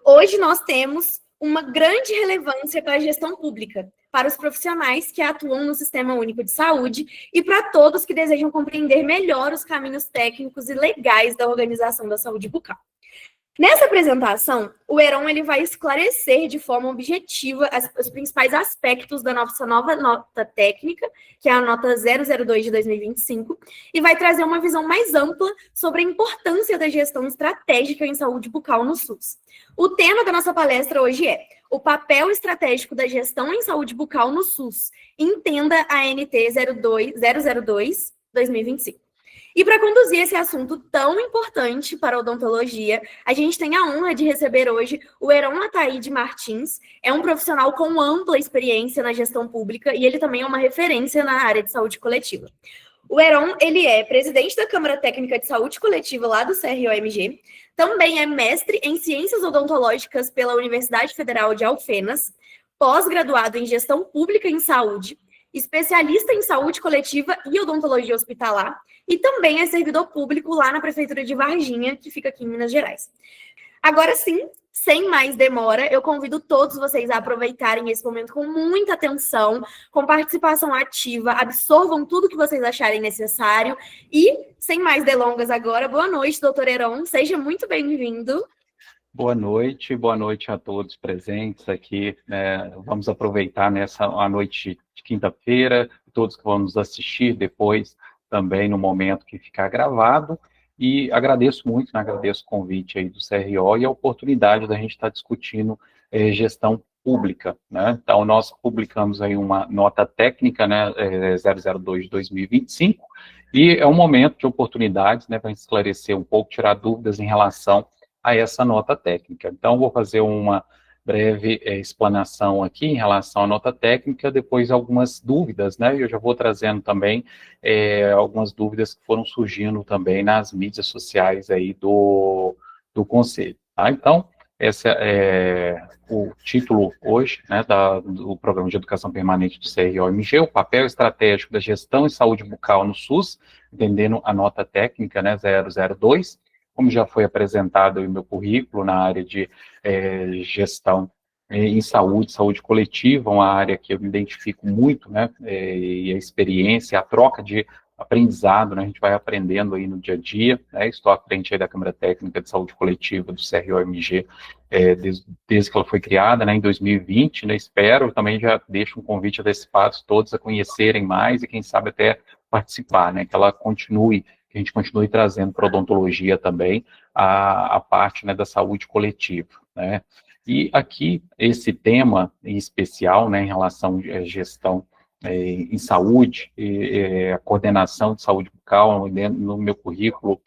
Hoje nós temos uma grande relevância para a gestão pública, para os profissionais que atuam no Sistema Único de Saúde e para todos que desejam compreender melhor os caminhos técnicos e legais da organização da saúde bucal. Nessa apresentação, o Heron ele vai esclarecer de forma objetiva os principais aspectos da nossa nova nota técnica, que é a nota 002 de 2025, e vai trazer uma visão mais ampla sobre a importância da gestão estratégica em saúde bucal no SUS. O tema da nossa palestra hoje é o papel estratégico da gestão em saúde bucal no SUS. Entenda a NT 002 2025. E para conduzir esse assunto tão importante para a odontologia, a gente tem a honra de receber hoje o Heron Ataíde Martins. É um profissional com ampla experiência na gestão pública e ele também é uma referência na área de saúde coletiva. O Heron, ele é presidente da Câmara Técnica de Saúde Coletiva lá do CROMG, também é mestre em Ciências Odontológicas pela Universidade Federal de Alfenas, pós-graduado em Gestão Pública em Saúde, especialista em saúde coletiva e odontologia hospitalar, e também é servidor público lá na Prefeitura de Varginha, que fica aqui em Minas Gerais. Agora sim, sem mais demora, eu convido todos vocês a aproveitarem esse momento com muita atenção, com participação ativa, absorvam tudo que vocês acharem necessário e, sem mais delongas agora, boa noite, doutor Heron, seja muito bem-vindo. Boa noite a todos presentes aqui, né? Vamos aproveitar a noite de quinta-feira, todos que vão nos assistir depois, também no momento que ficar gravado, e agradeço muito, né? Agradeço o convite aí do CRO e a oportunidade da gente estar discutindo gestão pública, né? Então, nós publicamos aí uma nota técnica, né, 002 de 2025, e é um momento de oportunidades, né, para esclarecer um pouco, tirar dúvidas em relação a essa nota técnica. Então, vou fazer uma breve explanação aqui em relação à nota técnica, depois algumas dúvidas, né? Eu já vou trazendo também algumas dúvidas que foram surgindo também nas mídias sociais aí do Conselho. Tá? Então, esse é o título hoje, né, do Programa de Educação Permanente do CROMG, o papel estratégico da gestão em saúde bucal no SUS, entendendo a nota técnica, né, 002, como já foi apresentado em meu currículo na área de gestão em saúde coletiva, uma área que eu me identifico muito, né, e a experiência, a troca de aprendizado, né, a gente vai aprendendo aí no dia a dia, né, estou à frente aí da Câmara Técnica de Saúde Coletiva do CROMG, desde que ela foi criada, né, em 2020, né, espero, também já deixo um convite antecipado todos a conhecerem mais e quem sabe até participar, né, que ela continue, que a gente continue trazendo para a odontologia também a parte, né, da saúde coletiva, né. E aqui, esse tema em especial, né, em relação à gestão em saúde, a coordenação de saúde bucal, no meu currículo,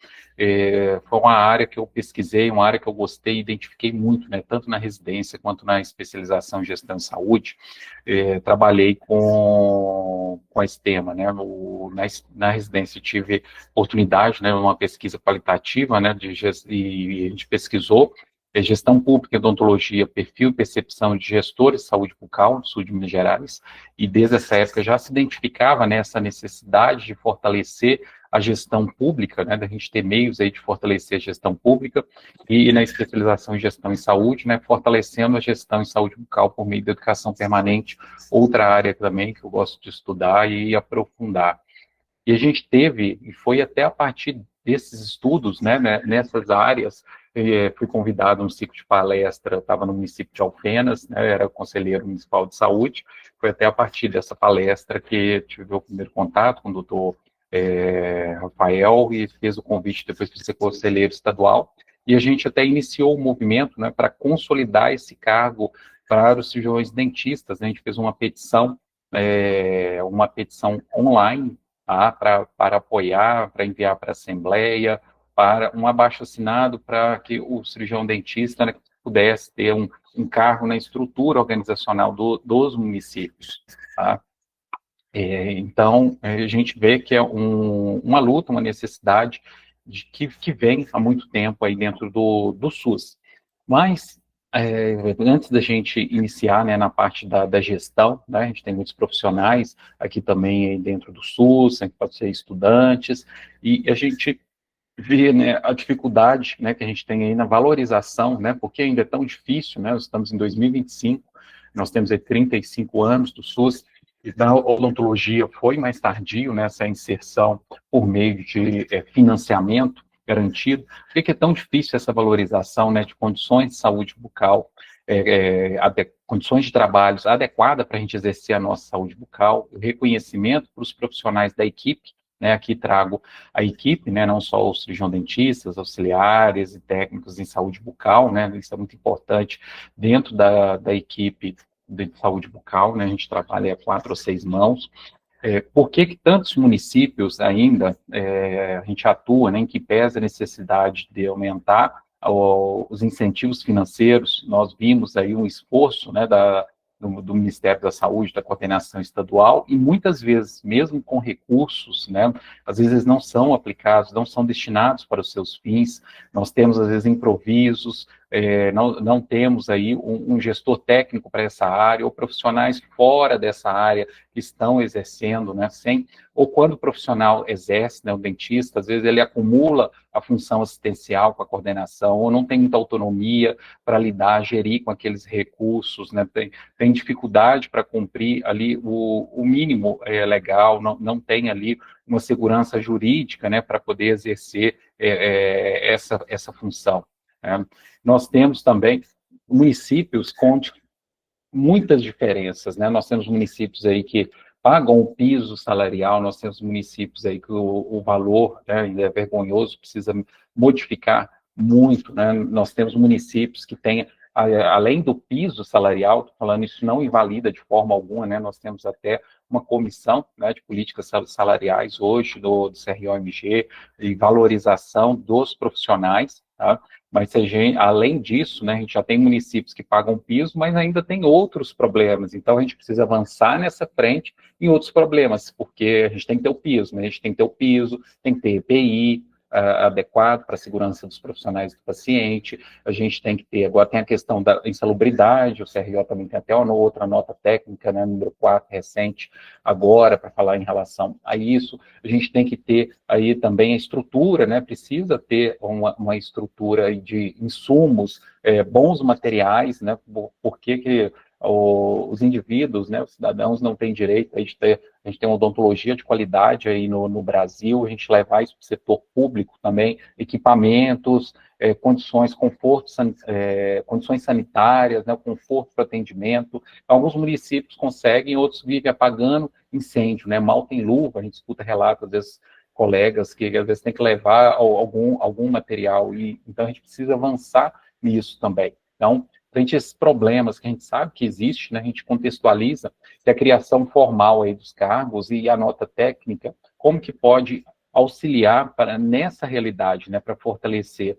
foi uma área que eu pesquisei, uma área que eu gostei e identifiquei muito, né, tanto na residência quanto na especialização em gestão de saúde, trabalhei com esse tema, né, na residência eu tive oportunidade, né, uma pesquisa qualitativa, né, e a gente pesquisou gestão pública, odontologia, perfil e percepção de gestores de saúde bucal do sul de Minas Gerais, e desde essa época já se identificava nessa necessidade de fortalecer a gestão pública, né, da gente ter meios aí de fortalecer a gestão pública, e na especialização em gestão em saúde, né, fortalecendo a gestão em saúde bucal por meio da educação permanente, outra área também que eu gosto de estudar e aprofundar. E a gente teve, e foi até a partir desses estudos, né, nessas áreas, fui convidado a um ciclo de palestra, estava no município de Alfenas, né, era conselheiro municipal de saúde, foi até a partir dessa palestra que tive o primeiro contato com o doutor Rafael, e fez o convite depois para ser conselheiro estadual, e a gente até iniciou o movimento, né, para consolidar esse cargo para os cirurgiões dentistas, né, a gente fez uma petição online, tá, para apoiar, para enviar para a Assembleia, para um abaixo-assinado para que o cirurgião dentista, né, pudesse ter um cargo na estrutura organizacional dos municípios. Tá? Então, a gente vê que é uma luta, uma necessidade que vem há muito tempo aí dentro do SUS. Mas, antes da gente iniciar, né, na parte da gestão, né, a gente tem muitos profissionais aqui também aí dentro do SUS, né, que podem ser estudantes, e a gente ver, né, a dificuldade, né, que a gente tem aí na valorização, né, porque ainda é tão difícil, né, nós estamos em 2025, nós temos aí 35 anos do SUS, e da odontologia foi mais tardio, né, essa inserção por meio de financiamento garantido. Por que é tão difícil essa valorização, né, de condições de saúde bucal, condições de trabalho adequadas para a gente exercer a nossa saúde bucal, o reconhecimento para os profissionais da equipe, né, aqui trago a equipe, né, não só os cirurgião-dentistas, auxiliares e técnicos em saúde bucal, né, isso é muito importante dentro da equipe de saúde bucal, né, a gente trabalha a 4 ou 6 mãos. Por que tantos municípios ainda a gente atua, né, em que pesa a necessidade de aumentar os incentivos financeiros? Nós vimos aí um esforço, né, do Ministério da Saúde, da coordenação estadual, e muitas vezes, mesmo com recursos, né, às vezes eles não são aplicados, não são destinados para os seus fins, nós temos, às vezes, improvisos, não temos aí um gestor técnico para essa área, ou profissionais fora dessa área que estão exercendo, né, ou quando o profissional exerce, né, o dentista, às vezes ele acumula a função assistencial com a coordenação, ou não tem muita autonomia para lidar, gerir com aqueles recursos, né, tem dificuldade para cumprir ali o mínimo legal, não tem ali uma segurança jurídica, né, para poder exercer essa função. Né. Nós temos também municípios com muitas diferenças, né? Nós temos municípios aí que pagam o piso salarial, nós temos municípios aí que o valor, né, ainda é vergonhoso, precisa modificar muito, né? Nós temos municípios que têm, além do piso salarial, tô falando, isso não invalida de forma alguma, né? Nós temos até uma comissão, né, de políticas salariais hoje do CROMG e valorização dos profissionais, tá? Mas além disso, né, a gente já tem municípios que pagam piso, mas ainda tem outros problemas. Então, a gente precisa avançar nessa frente em outros problemas, porque a gente tem que ter o piso, né? A gente tem que ter o piso, tem que ter EPI adequado para a segurança dos profissionais do paciente, a gente tem que ter, agora tem a questão da insalubridade, o CRO também tem até uma outra nota técnica, né, número 4, recente, agora, para falar em relação a isso, a gente tem que ter aí também a estrutura, né, precisa ter uma estrutura de insumos, bons materiais, né, por que os indivíduos, né, os cidadãos não têm direito a gente tem uma odontologia de qualidade aí no Brasil, a gente levar isso para o setor público também, equipamentos, condições, condições sanitárias, né, conforto para atendimento. Alguns municípios conseguem, outros vivem apagando incêndio, né, mal tem luva, a gente escuta relatos, às vezes, colegas que às vezes tem que levar algum material, então a gente precisa avançar nisso também. Então, frente a esses problemas que a gente sabe que existe, né, a gente contextualiza que a criação formal aí dos cargos e a nota técnica, como que pode auxiliar nessa realidade, né, para fortalecer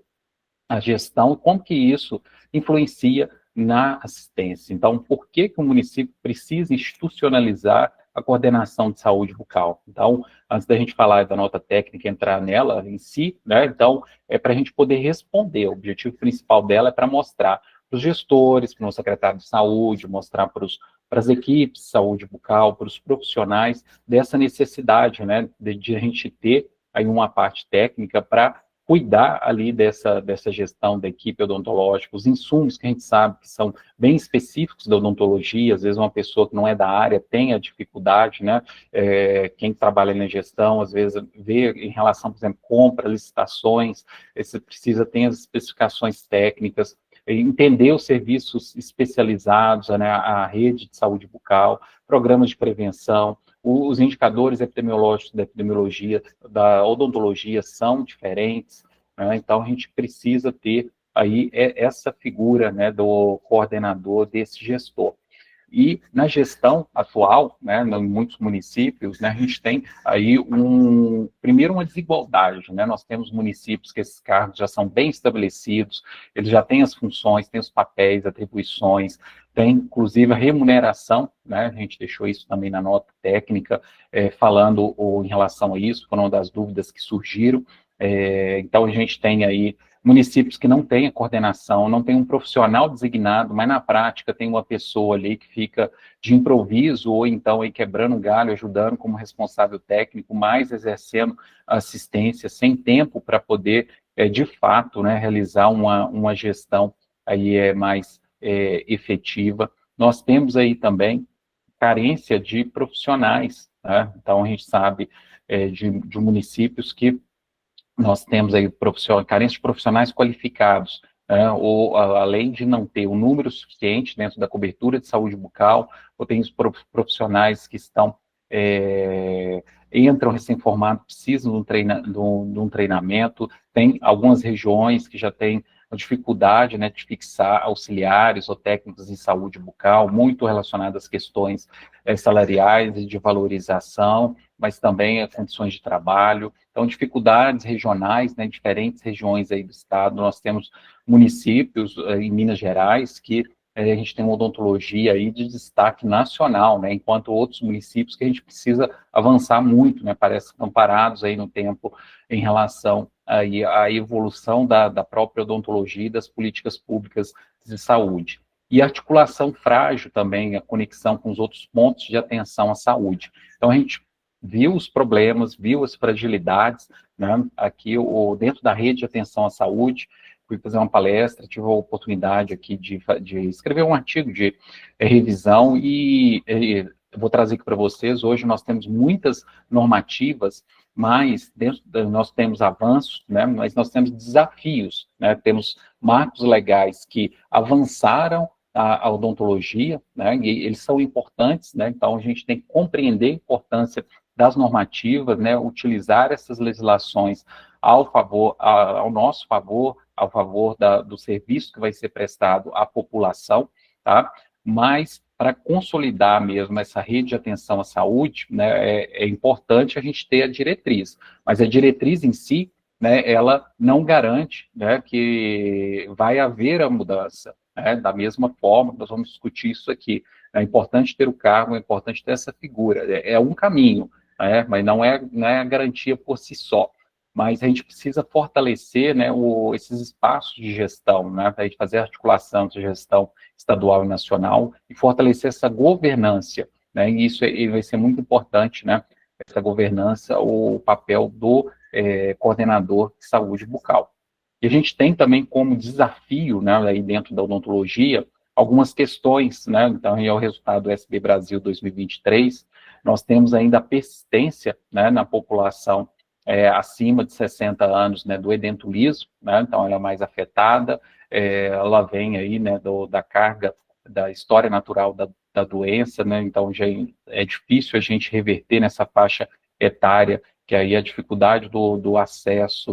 a gestão, como que isso influencia na assistência. Então, por que o município precisa institucionalizar a coordenação de saúde bucal? Então, antes da gente falar da nota técnica, entrar nela em si, né, então, para a gente poder responder, o objetivo principal dela é para mostrar para os gestores, para o secretário de saúde, mostrar para as equipes de saúde bucal, para os profissionais, dessa necessidade, né, de a gente ter aí uma parte técnica para cuidar ali dessa gestão da equipe odontológica, os insumos que a gente sabe que são bem específicos da odontologia, às vezes uma pessoa que não é da área tem a dificuldade, né, quem trabalha na gestão, às vezes vê em relação, por exemplo, compra, licitações, você precisa ter as especificações técnicas, entender os serviços especializados, né, a rede de saúde bucal, programas de prevenção, os indicadores epidemiológicos da epidemiologia, da odontologia são diferentes, né? Então a gente precisa ter aí essa figura, né, do coordenador, desse gestor. E na gestão atual, né, em muitos municípios, né, a gente tem aí primeiro uma desigualdade, né, nós temos municípios que esses cargos já são bem estabelecidos, eles já têm as funções, têm os papéis, atribuições, tem inclusive a remuneração, né, a gente deixou isso também na nota técnica, falando em relação a isso, foram uma das dúvidas que surgiram, então a gente tem aí municípios que não têm a coordenação, não tem um profissional designado, mas na prática tem uma pessoa ali que fica de improviso, ou então aí quebrando um galho, ajudando como responsável técnico, mas exercendo assistência, sem tempo para poder, de fato, né, realizar uma gestão aí mais efetiva. Nós temos aí também carência de profissionais, né? Então a gente sabe de municípios que nós temos aí carência de profissionais qualificados, né? Ou além de não ter o número suficiente dentro da cobertura de saúde bucal, ou tem os profissionais que estão entram recém-formados, precisam de um treinamento, tem algumas regiões que já têm a dificuldade, né, de fixar auxiliares ou técnicos em saúde bucal, muito relacionadas às questões salariais e de valorização, mas também a condições de trabalho. Então, dificuldades regionais, né, em diferentes regiões aí do estado. Nós temos municípios em Minas Gerais que a gente tem uma odontologia aí de destaque nacional, né, enquanto outros municípios que a gente precisa avançar muito, né, parece que estão parados aí no tempo em relação aí à evolução da própria odontologia e das políticas públicas de saúde. E articulação frágil também, a conexão com os outros pontos de atenção à saúde. Então, a gente viu os problemas, viu as fragilidades, né, aqui dentro da rede de atenção à saúde. Fui fazer uma palestra, tive a oportunidade aqui de escrever um artigo de revisão e vou trazer aqui para vocês. Hoje nós temos muitas normativas, mas nós temos avanços, né, mas nós temos desafios, né, temos marcos legais que avançaram a odontologia, né, e eles são importantes, né, então a gente tem que compreender a importância das normativas, né, utilizar essas legislações ao nosso favor, ao favor do serviço que vai ser prestado à população, tá? Mas para consolidar mesmo essa rede de atenção à saúde, né, é importante a gente ter a diretriz, mas a diretriz em si, né, ela não garante, né, que vai haver a mudança, né? Da mesma forma, nós vamos discutir isso aqui. É importante ter o cargo, é importante ter essa figura, é um caminho, mas não é a garantia por si só. Mas a gente precisa fortalecer, né, esses espaços de gestão, né, para a gente fazer a articulação de gestão estadual e nacional e fortalecer essa governança, né, e isso vai ser muito importante, né, essa governança, o papel do coordenador de saúde bucal. E a gente tem também como desafio, né, aí dentro da odontologia, algumas questões, né, então é o resultado do SB Brasil 2023, nós temos ainda a persistência, né, na população acima de 60 anos, né, do edentulismo, né, então ela é mais afetada, ela vem aí, né, da carga da história natural da doença, né, então já é difícil a gente reverter nessa faixa etária, que aí a dificuldade do acesso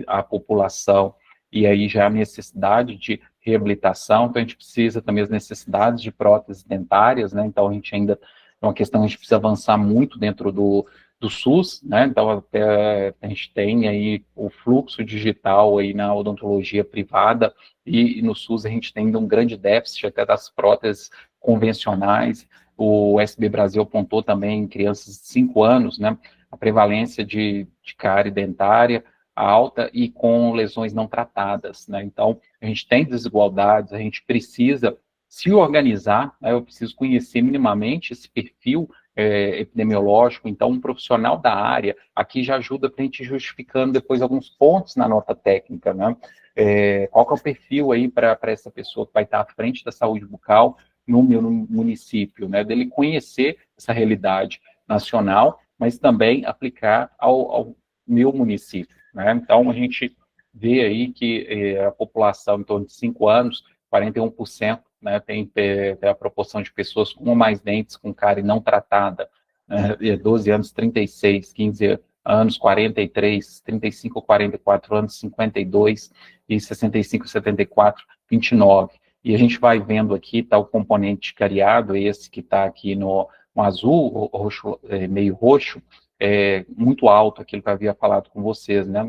à população, e aí já a necessidade de reabilitação, então a gente precisa também as necessidades de próteses dentárias, né, então a gente ainda, é uma questão que a gente precisa avançar muito dentro do SUS, né, então até a gente tem aí o fluxo digital aí na odontologia privada, e no SUS a gente tem ainda um grande déficit até das próteses convencionais. O SB Brasil apontou também em crianças de 5 anos, né, a prevalência de cárie dentária alta e com lesões não tratadas, né, então a gente tem desigualdades, a gente precisa se organizar, né, eu preciso conhecer minimamente esse perfil epidemiológico, então um profissional da área aqui já ajuda para a gente justificando depois alguns pontos na nota técnica, né? Qual que é o perfil aí para essa pessoa que vai estar à frente da saúde bucal no meu município, né? Dele conhecer essa realidade nacional, mas também aplicar ao meu município, né? Então a gente vê aí que a população em torno de 5 anos, 41%, né, tem a proporção de pessoas com mais dentes com cárie não tratada, 12 anos, 36, 15 anos, 43, 35, 44 anos, 52, e 65, 74, 29. E a gente vai vendo aqui, está o componente cariado, esse que está aqui no azul, roxo, meio roxo, muito alto, aquilo que eu havia falado com vocês, né,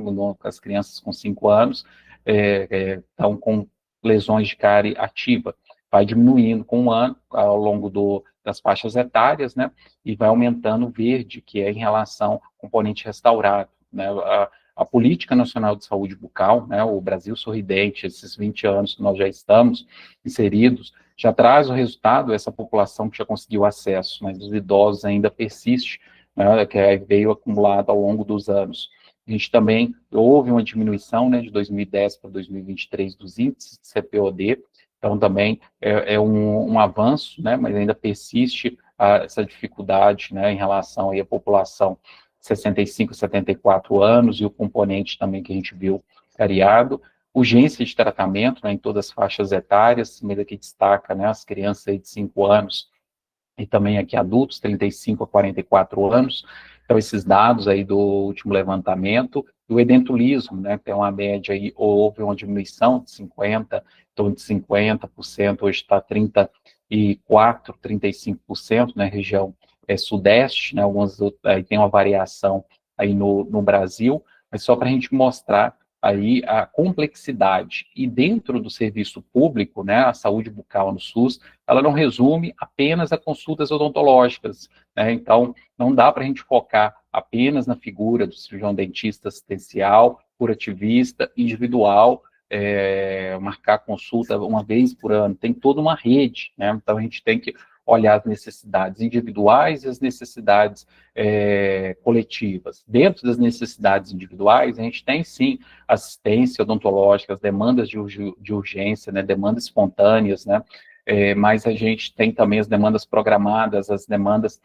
as crianças com 5 anos estão com lesões de cárie ativa, vai diminuindo com um ano ao longo das faixas etárias, né, e vai aumentando o verde, que é em relação ao componente restaurado, né, a Política Nacional de Saúde Bucal, né, o Brasil Sorridente, esses 20 anos que nós já estamos inseridos, já traz o resultado, essa população que já conseguiu acesso, mas os idosos ainda persiste, né, que veio acumulado ao longo dos anos. A gente também houve uma diminuição, né, de 2010 para 2023 dos índices de CPOD, então também é um avanço, né, mas ainda persiste essa dificuldade, né, em relação aí à população 65, 74 anos e o componente também que a gente viu variado. Urgência de tratamento, né, em todas as faixas etárias, mesmo aqui destaca, né, as crianças aí de 5 anos e também aqui adultos, 35 a 44 anos. Então, esses dados aí do último levantamento, o edentulismo, né, tem uma média aí, houve uma diminuição de 50%, em torno de 50%, hoje está 34%, 35%, na região sudeste, né, algumas aí tem uma variação aí no Brasil, mas só para a gente mostrar aí a complexidade. E dentro do serviço público, né, a saúde bucal no SUS, ela não resume apenas a consultas odontológicas, né? Então, não dá para a gente focar apenas na figura do cirurgião dentista assistencial, curativista, individual, marcar consulta uma vez por ano, tem toda uma rede, né? Então a gente tem que olhar as necessidades individuais e as necessidades coletivas. Dentro das necessidades individuais, a gente tem sim assistência odontológica, as demandas de urgência, né, demandas espontâneas, né, mas a gente tem também as demandas programadas, as demandas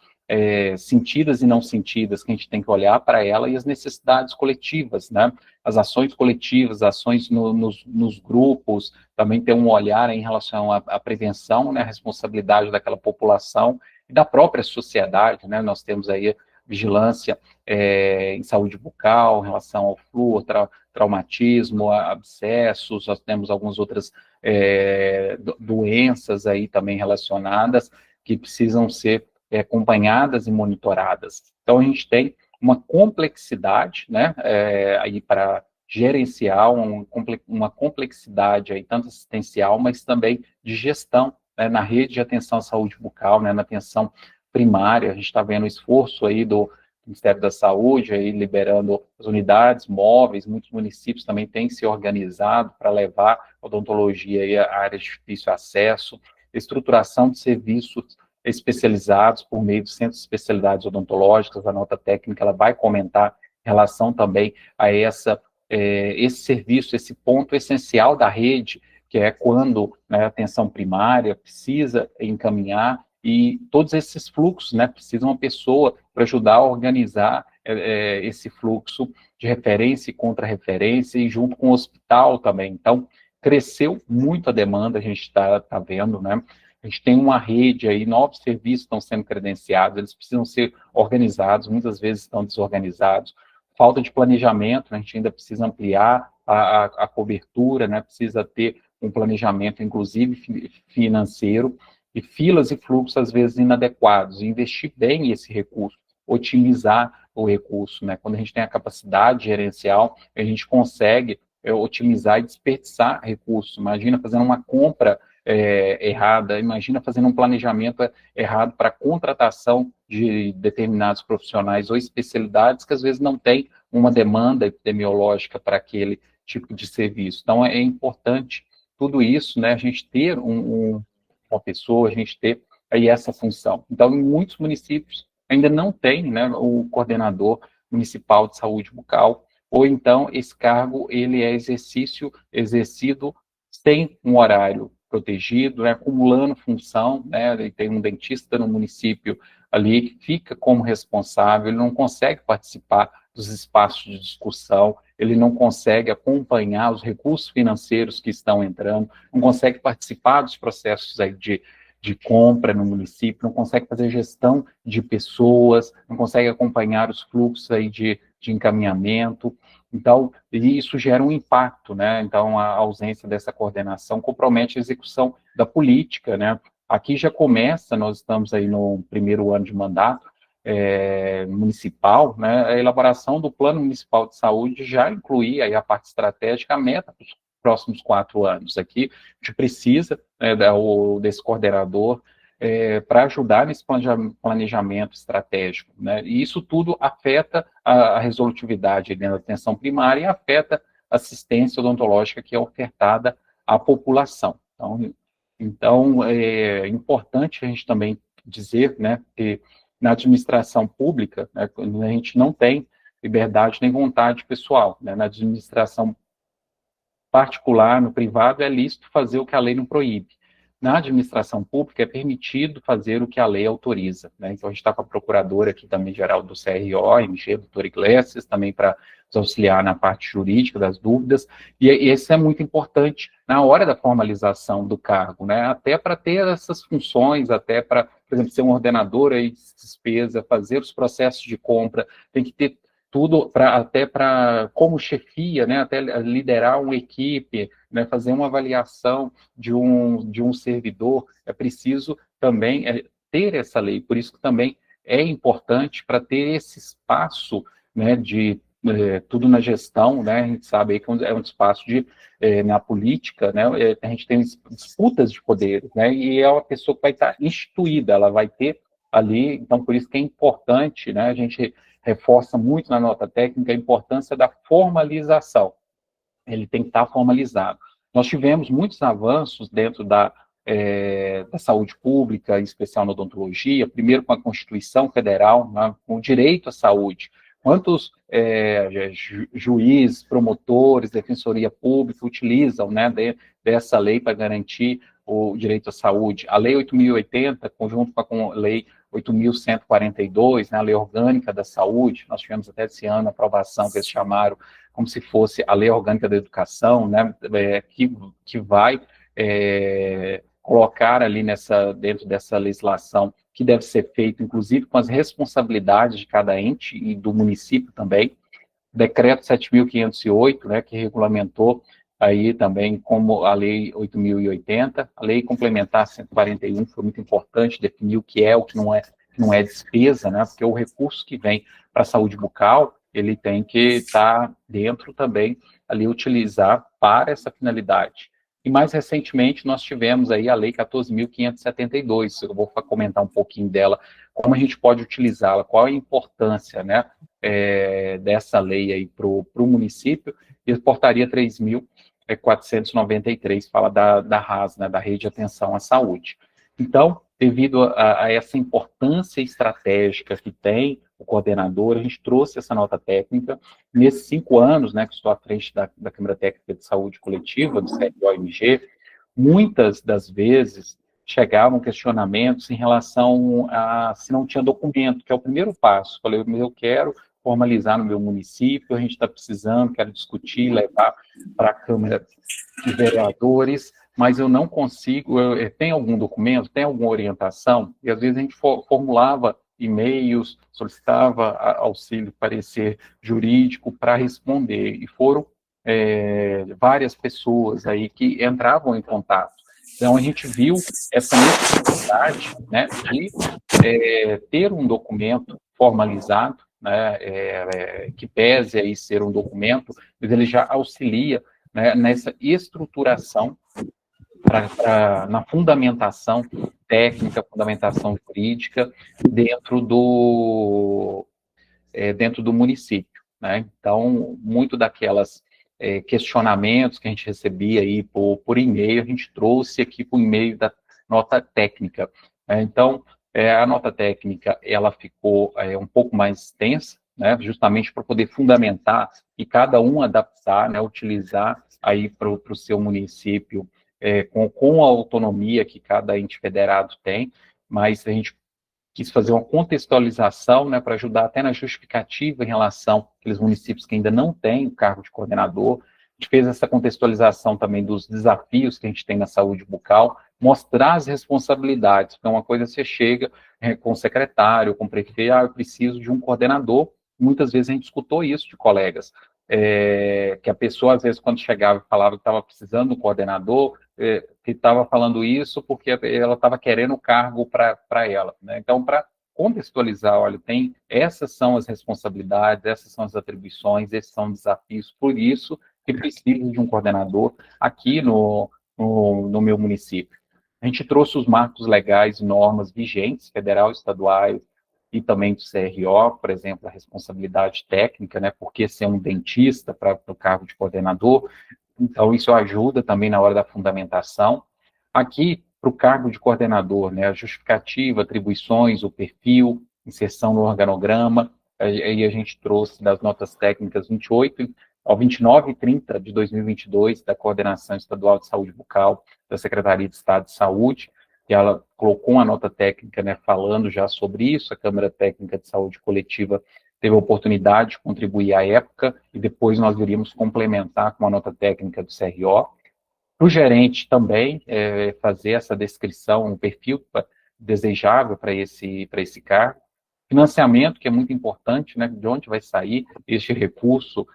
sentidas e não sentidas, que a gente tem que olhar para ela, e as necessidades coletivas, né, as ações coletivas, ações nos grupos, também tem um olhar em relação à prevenção, né, a responsabilidade daquela população e da própria sociedade, né, nós temos aí vigilância em saúde bucal, em relação ao flúor, traumatismo, abscessos, nós temos algumas outras doenças aí também relacionadas que precisam ser acompanhadas e monitoradas. Então, a gente tem uma complexidade, né, aí para gerenciar uma complexidade aí, tanto assistencial, mas também de gestão, né, na rede de atenção à saúde bucal, né, na atenção primária. A gente está vendo o esforço aí do Ministério da Saúde, aí liberando as unidades móveis, muitos municípios também têm se organizado para levar a odontologia aí a áreas de difícil acesso, estruturação de serviços especializados por meio de centros de especialidades odontológicas. A nota técnica ela vai comentar em relação também a esse serviço, esse ponto essencial da rede, que é quando, né, a atenção primária precisa encaminhar, e todos esses fluxos, né, precisa uma pessoa para ajudar a organizar esse fluxo de referência e contra-referência, e junto com o hospital também. Então, cresceu muito a demanda, a gente está vendo, né? A gente tem uma rede aí, novos serviços estão sendo credenciados, eles precisam ser organizados, muitas vezes estão desorganizados. Falta de planejamento, né? A gente ainda precisa ampliar a cobertura, né? Precisa ter um planejamento, inclusive financeiro, e filas e fluxos, às vezes, inadequados. Investir bem esse recurso, otimizar o recurso, né? Quando a gente tem a capacidade gerencial, a gente consegue otimizar e desperdiçar recursos. Imagina fazendo uma compra errada, imagina fazendo um planejamento errado para contratação de determinados profissionais ou especialidades que às vezes não tem uma demanda epidemiológica para aquele tipo de serviço. Então, é importante tudo isso, né, a gente ter uma pessoa, a gente ter aí essa função. Então, em muitos municípios ainda não tem, né, o coordenador municipal de saúde bucal, ou então esse cargo ele é exercido sem um horário protegido, né, acumulando função, né, ele tem um dentista no município ali que fica como responsável, ele não consegue participar dos espaços de discussão, ele não consegue acompanhar os recursos financeiros que estão entrando, não consegue participar dos processos aí de compra no município, não consegue fazer gestão de pessoas, não consegue acompanhar os fluxos aí de encaminhamento. Então, isso gera um impacto, né? Então, a ausência dessa coordenação compromete a execução da política, né? Aqui já começa, nós estamos aí no primeiro ano de mandato municipal, né? A elaboração do Plano Municipal de Saúde já inclui aí a parte estratégica, a meta para os próximos 4 anos. Aqui, a gente precisa, né, desse coordenador para ajudar nesse planejamento estratégico, né? E isso tudo afeta a resolutividade dentro da atenção primária e afeta a assistência odontológica que é ofertada à população. Então é importante a gente também dizer, né, que na administração pública, né, a gente não tem liberdade nem vontade pessoal, né? Na administração particular, no privado, é lícito fazer o que a lei não proíbe. Na administração pública, é permitido fazer o que a lei autoriza, né? Então, a gente está com a procuradora aqui também, geral do CRO, MG, doutora Iglesias, também para nos auxiliar na parte jurídica das dúvidas, e isso é muito importante na hora da formalização do cargo, né? Até para ter essas funções, até para, por exemplo, ser um ordenador aí de despesa, fazer os processos de compra, tem que ter tudo até para como chefia, né, até liderar uma equipe, né, fazer uma avaliação de um servidor, é preciso também ter essa lei, por isso que também é importante para ter esse espaço, né, de tudo na gestão, né, a gente sabe aí que é um espaço de, na política, né, a gente tem disputas de poderes, né, e é uma pessoa que vai estar instituída, ela vai ter ali, então por isso que é importante, né, a gente reforça muito na nota técnica a importância da formalização. Ele tem que estar formalizado. Nós tivemos muitos avanços dentro da saúde pública, em especial na odontologia, primeiro com a Constituição Federal, né, com o direito à saúde. Quantos juízes, promotores, defensoria pública utilizam, né, dessa lei para garantir o direito à saúde? A Lei 8.080, conjunto com a Lei 8.142, né, a Lei Orgânica da Saúde, nós tivemos até esse ano a aprovação que eles chamaram como se fosse a Lei Orgânica da Educação, né, que vai colocar ali dentro dessa legislação que deve ser feito, inclusive, com as responsabilidades de cada ente e do município também. Decreto 7.508, né, que regulamentou aí também como a Lei 8.080, a Lei Complementar 141 foi muito importante, definiu o que é, o que não é despesa, né, porque o recurso que vem para a saúde bucal, ele tem que estar dentro também, ali, utilizar para essa finalidade. E mais recentemente nós tivemos aí a Lei 14.572, eu vou comentar um pouquinho dela, como a gente pode utilizá-la, qual a importância, né, dessa lei aí para o município, e a Portaria 3.493 fala da RAS, né, da Rede de Atenção à Saúde. Então, devido a essa importância estratégica que tem o coordenador, a gente trouxe essa nota técnica. Nesses 5 anos, né, que estou à frente da Câmara Técnica de Saúde Coletiva, do CRO-MG, muitas das vezes chegavam questionamentos em relação a se não tinha documento, que é o primeiro passo. Falei, eu quero formalizar no meu município, a gente está precisando, quero discutir, levar para a Câmara de Vereadores, mas eu não consigo, tem algum documento, tem alguma orientação? E às vezes a gente formulava e-mails, solicitava auxílio, parecer jurídico para responder, e foram várias pessoas aí que entravam em contato. Então, a gente viu essa necessidade, né, de ter um documento formalizado, né, que pese aí ser um documento, mas ele já auxilia, né, nessa estruturação na fundamentação técnica, fundamentação jurídica dentro do município, né? Então, muito daquelas questionamentos que a gente recebia aí por e-mail, a gente trouxe aqui por e-mail da nota técnica. Então, a nota técnica, ela ficou um pouco mais extensa, né, justamente para poder fundamentar e cada um adaptar, né, utilizar aí para o seu município com a autonomia que cada ente federado tem, mas a gente quis fazer uma contextualização, né, para ajudar até na justificativa em relação àqueles municípios que ainda não têm o cargo de coordenador. A gente fez essa contextualização também dos desafios que a gente tem na saúde bucal, mostrar as responsabilidades. Então, uma coisa você chega com o secretário, com o prefeito, eu preciso de um coordenador. Muitas vezes a gente escutou isso de colegas, que a pessoa, às vezes, quando chegava e falava que estava precisando de um coordenador, que estava falando isso porque ela estava querendo o cargo para ela, né? Então, para contextualizar, olha, essas são as responsabilidades, essas são as atribuições, esses são os desafios, por isso que precisa de um coordenador aqui no meu município. A gente trouxe os marcos legais e normas vigentes, federal, estaduais e também do CRO, por exemplo, a responsabilidade técnica, né, por que ser um dentista para o cargo de coordenador. Então, isso ajuda também na hora da fundamentação. Aqui, para o cargo de coordenador, né, a justificativa, atribuições, o perfil, inserção no organograma, aí a gente trouxe das notas técnicas 28 ao 29 e 30 de 2022, da Coordenação Estadual de Saúde Bucal, da Secretaria de Estado de Saúde, e ela colocou uma nota técnica, né, falando já sobre isso. A Câmara Técnica de Saúde Coletiva teve a oportunidade de contribuir à época, e depois nós iríamos complementar com a nota técnica do CRO. Para o gerente também, fazer essa descrição, um perfil desejável para esse cargo. Financiamento, que é muito importante, né, de onde vai sair este recurso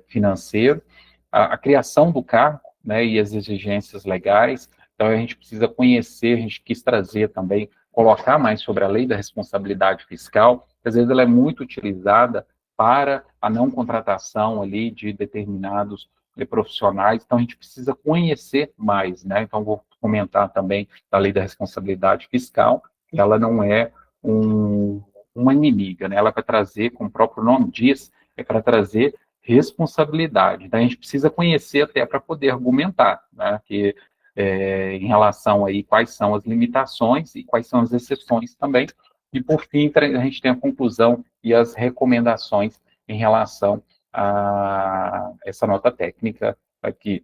financeiro. A criação do cargo, né, e as exigências legais. Então, a gente precisa conhecer, a gente quis trazer também, colocar mais sobre a lei da responsabilidade fiscal, que às vezes ela é muito utilizada para a não contratação ali de determinados profissionais, então a gente precisa conhecer mais, né? Então, vou comentar também da lei da responsabilidade fiscal, que ela não é uma inimiga, né? Ela vai trazer, como o próprio nome diz, é para trazer responsabilidade. Então, a gente precisa conhecer até para poder argumentar, né? Que, em relação aí quais são as limitações e quais são as exceções também. E, por fim, a gente tem a conclusão e as recomendações em relação a essa nota técnica aqui.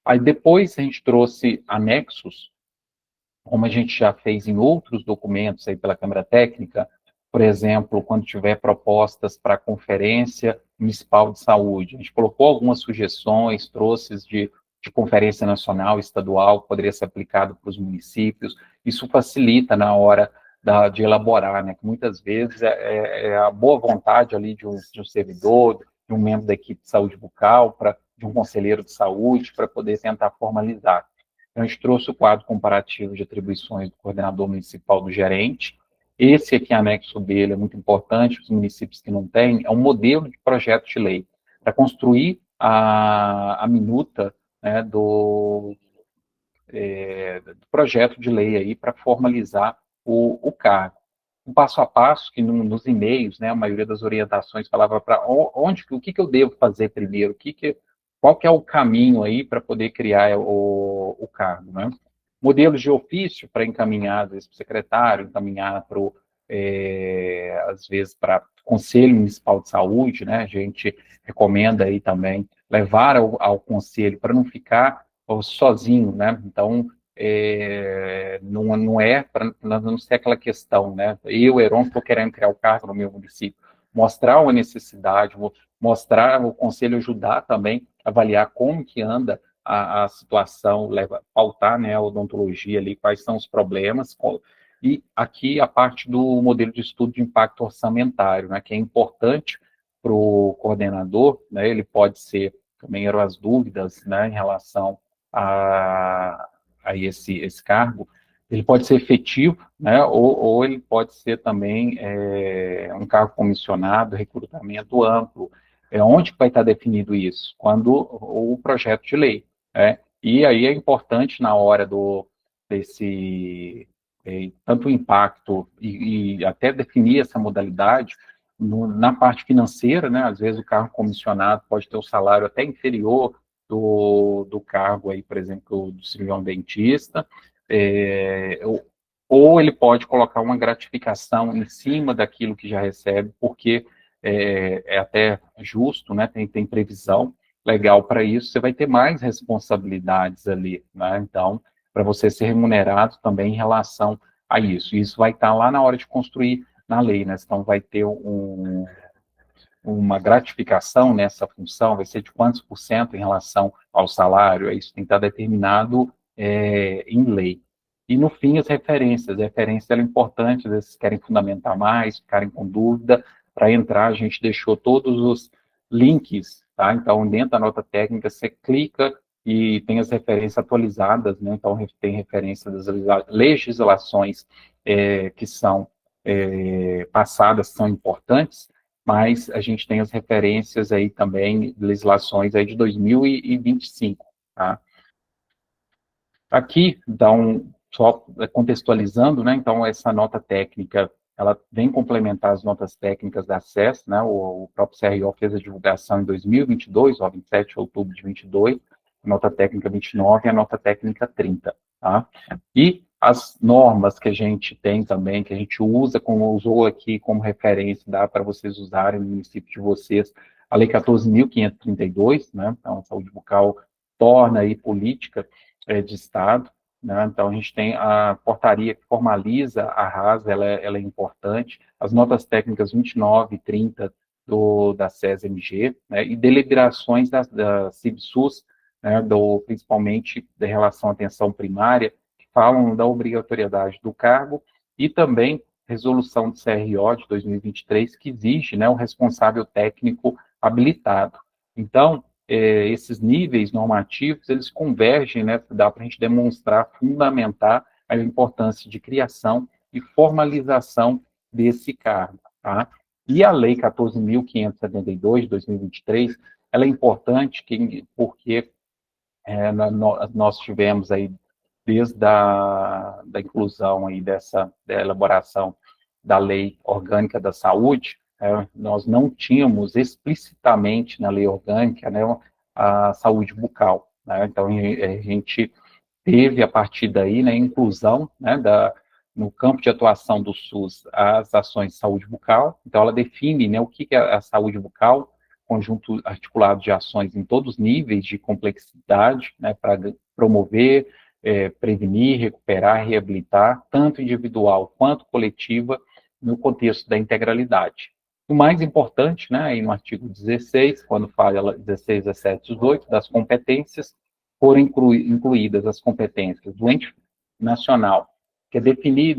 Aí depois a gente trouxe anexos, como a gente já fez em outros documentos aí pela Câmara Técnica, por exemplo, quando tiver propostas para a Conferência Municipal de Saúde. A gente colocou algumas sugestões, trouxe de conferência nacional, estadual, que poderia ser aplicado para os municípios. Isso facilita na hora de elaborar, né? Que muitas vezes é a boa vontade ali de um servidor, de um membro da equipe de saúde bucal, de um conselheiro de saúde, para poder tentar formalizar. Então, a gente trouxe o quadro comparativo de atribuições do coordenador municipal do gerente. Esse aqui, anexo dele, é muito importante, os municípios que não têm, é um modelo de projeto de lei, para construir a minuta, né, do projeto de lei aí para formalizar o cargo. Um passo a passo, que nos e-mails, né, a maioria das orientações falava para o que eu devo fazer primeiro, qual que é o caminho aí para poder criar o cargo, né? Modelos de ofício para encaminhar, às vezes, para o secretário, encaminhar para às vezes, para o Conselho Municipal de Saúde, né? A gente recomenda aí também levar ao Conselho para não ficar sozinho, né? Então, não é para não ser aquela questão, né? Eu, Heron, estou querendo criar o cargo no meu município. Mostrar uma necessidade, mostrar o conselho, ajudar também, avaliar como que anda a situação, pautar, né, a odontologia ali, quais são os problemas, e aqui a parte do modelo de estudo de impacto orçamentário, né, que é importante para o coordenador, né, ele pode ser, também eram as dúvidas, né, em relação a esse cargo, ele pode ser efetivo, né, ou ele pode ser também um cargo comissionado, recrutamento amplo. Onde que vai estar definido isso? Quando o projeto de lei, né? E aí é importante na hora desse tanto o impacto e até definir essa modalidade na parte financeira, né? Às vezes o cargo comissionado pode ter o salário até inferior do cargo aí, por exemplo, do cirurgião dentista, ou ele pode colocar uma gratificação em cima daquilo que já recebe, porque é até justo, né? Tem previsão legal para isso, você vai ter mais responsabilidades ali, né? Então, para você ser remunerado também em relação a isso. E isso vai estar lá na hora de construir na lei, né? Então, vai ter uma gratificação nessa função, vai ser de quantos por cento em relação ao salário, isso tem que estar determinado em lei. E, no fim, as referências. A referência é importante, às vezes querem fundamentar mais, ficarem com dúvida. Para entrar, a gente deixou todos os links, tá? Então, dentro da nota técnica, você clica e tem as referências atualizadas, né? Então, tem referência das legislações que são passadas, são importantes, mas a gente tem as referências aí também, legislações aí de 2025, tá? Aqui, só contextualizando, né, então essa nota técnica, ela vem complementar as notas técnicas da SES, né, o próprio CRO fez a divulgação em 2022, 27 de outubro de 22, a nota técnica 29 e a nota técnica 30, tá? E as normas que a gente tem também, que a gente usa, como usou aqui como referência, dá para vocês usarem no município de vocês, a Lei 14.532, né, então a saúde bucal torna aí política de Estado, né? Então, a gente tem a portaria que formaliza a RAS, ela é importante, as notas técnicas 29 e 30 da SES-MG, né? E deliberações da CIBSUS, né? Principalmente da relação à atenção primária, que falam da obrigatoriedade do cargo, e também resolução do CRO de 2023, que exige, né, o responsável técnico habilitado. Então, esses níveis normativos, eles convergem, né, dá para a gente demonstrar, fundamentar a importância de criação e formalização desse cargo, tá? E a Lei 14.572, de 2023, ela é importante porque nós tivemos aí, desde da inclusão aí da elaboração da Lei Orgânica da Saúde, nós não tínhamos explicitamente na lei orgânica, né, a saúde bucal, né? Então, a gente teve, a partir daí, né, a inclusão, né, no campo de atuação do SUS, as ações de saúde bucal. Então, ela define, né, o que é a saúde bucal, conjunto articulado de ações em todos os níveis de complexidade, né, para promover, prevenir, recuperar, reabilitar, tanto individual quanto coletiva, no contexto da integralidade. O mais importante, né, aí no artigo 16, quando fala 16, 17, 18, das competências, foram incluídas as competências do ente nacional, que é definir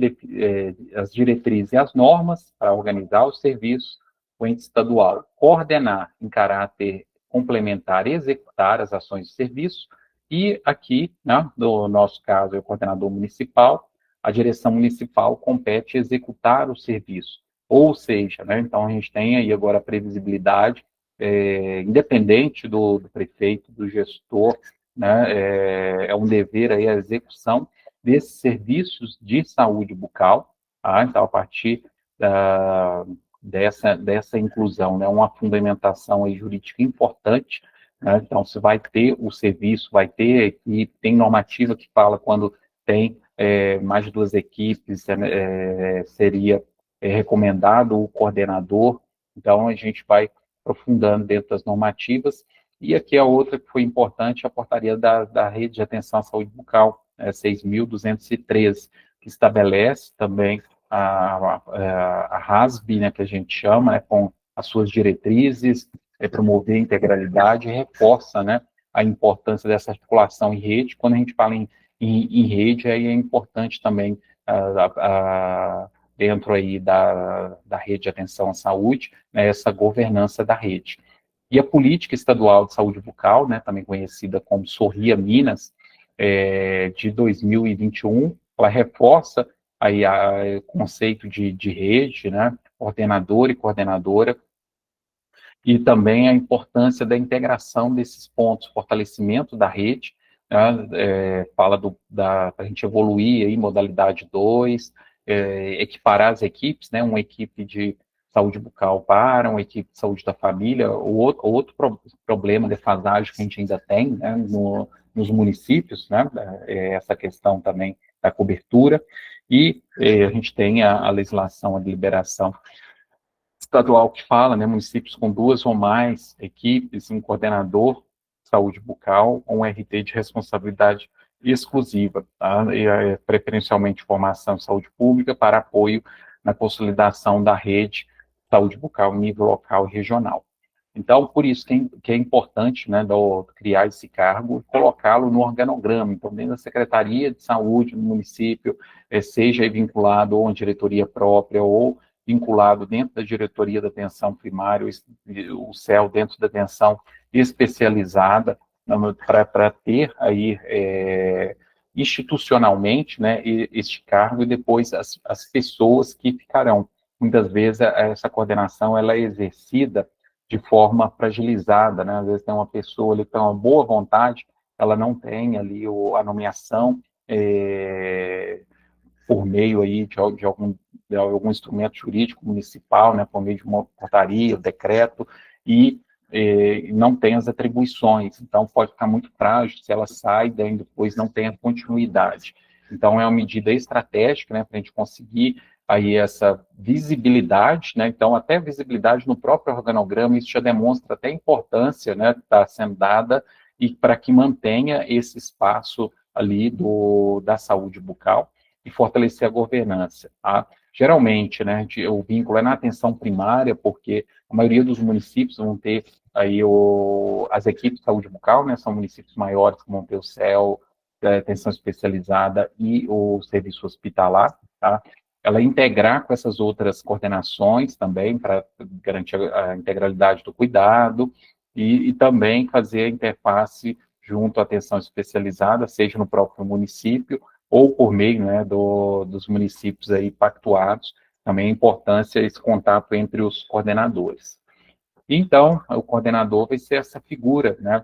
as diretrizes e as normas para organizar os serviços, o ente estadual, coordenar em caráter complementar e executar as ações de serviço, e aqui, né, no nosso caso, é o coordenador municipal, a direção municipal compete executar o serviço. Ou seja, né, então a gente tem aí agora a previsibilidade, independente do prefeito, do gestor, né, é um dever aí a execução desses serviços de saúde bucal, tá? Então, a partir dessa inclusão, né, uma fundamentação aí jurídica importante, né? Então, se vai ter o serviço, vai ter, e tem normativa que fala quando tem mais de 2 equipes, seria recomendado o coordenador. Então, a gente vai aprofundando dentro das normativas. E aqui a outra que foi importante, a portaria da Rede de Atenção à Saúde Bucal, 6.213, que estabelece também a RASB, né, que a gente chama, né, com as suas diretrizes, promover a integralidade, e reforça, né, a importância dessa articulação em rede. Quando a gente fala em rede, aí é importante também, dentro aí da rede de atenção à saúde, né, essa governança da rede. E a Política Estadual de Saúde Bucal, né, também conhecida como Sorria Minas, de 2021, ela reforça aí o conceito de rede, né, coordenador e coordenadora, e também a importância da integração desses pontos, fortalecimento da rede, né, fala para a gente evoluir aí, modalidade 2, equiparar as equipes, né, uma equipe de saúde bucal para uma equipe de saúde da família, outro problema, defasagem que a gente ainda tem, né, nos municípios, né, essa questão também da cobertura, e a gente tem a legislação, a deliberação estadual que fala, né, municípios com 2 ou mais equipes, um coordenador de saúde bucal, ou um RT de responsabilidade exclusiva, tá? E, preferencialmente formação em saúde pública para apoio na consolidação da rede de saúde bucal em nível local e regional. Então, por isso que é importante, né, criar esse cargo e colocá-lo no organograma. Então, dentro da Secretaria de Saúde do município, seja vinculado ou uma diretoria própria ou vinculado dentro da diretoria da atenção primária, o CEL dentro da atenção especializada, para ter aí institucionalmente, né, este cargo, e depois as pessoas que ficarão. Muitas vezes essa coordenação ela é exercida de forma fragilizada, né? Às vezes tem uma pessoa ali que tem uma boa vontade, ela não tem ali a nomeação por meio aí de algum instrumento jurídico municipal, né, por meio de uma portaria, decreto, e não tem as atribuições. Então, pode ficar muito frágil se ela sai, daí depois não tem a continuidade. Então, é uma medida estratégica, né, para a gente conseguir aí essa visibilidade, né, então até visibilidade no próprio organograma, isso já demonstra até a importância, né, que está sendo dada e para que mantenha esse espaço ali da saúde bucal e fortalecer a governança, tá? Geralmente, né, o vínculo é na atenção primária, porque a maioria dos municípios vão ter aí as equipes de saúde bucal, né, são municípios maiores que vão ter o CEL, a atenção especializada e o serviço hospitalar, tá? Ela integrar com essas outras coordenações também, para garantir a integralidade do cuidado, e também fazer a interface junto à atenção especializada, seja no próprio município, ou por meio, né, dos municípios aí pactuados, também a importância esse contato entre os coordenadores. Então, o coordenador vai ser essa figura, né,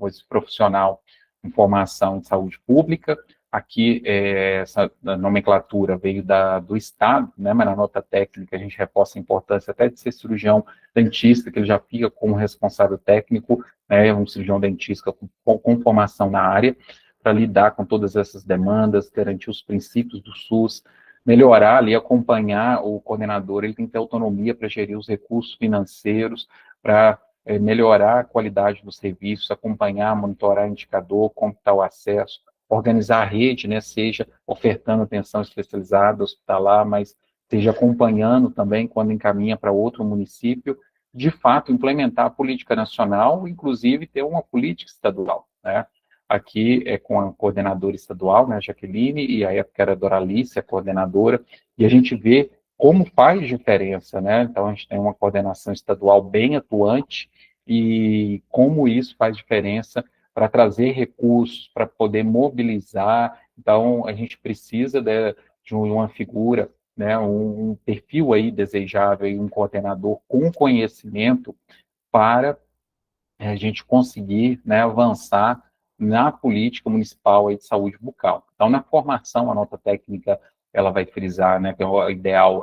esse profissional em formação em saúde pública. Aqui, essa nomenclatura veio do Estado, né, mas na nota técnica a gente reforça a importância até de ser cirurgião dentista, que ele já fica como responsável técnico, né, um cirurgião dentista com formação na área, para lidar com todas essas demandas, garantir os princípios do SUS, melhorar ali, acompanhar o coordenador, ele tem que ter autonomia para gerir os recursos financeiros, para melhorar a qualidade dos serviços, acompanhar, monitorar indicador, computar o acesso, organizar a rede, né, seja ofertando atenção especializada, hospitalar, mas seja acompanhando também quando encaminha para outro município, de fato, implementar a política nacional, inclusive ter uma política estadual, né? Aqui é com a coordenadora estadual, né, a Jaqueline, e a época era a Doralice, a coordenadora, e a gente vê como faz diferença, né? Então, a gente tem uma coordenação estadual bem atuante e como isso faz diferença para trazer recursos, para poder mobilizar. Então, a gente precisa de uma figura, né, um perfil aí desejável, um coordenador com conhecimento para a gente conseguir, né, avançar na política municipal aí de saúde bucal. Então, na formação, a nota técnica, ela vai frisar, né, que o ideal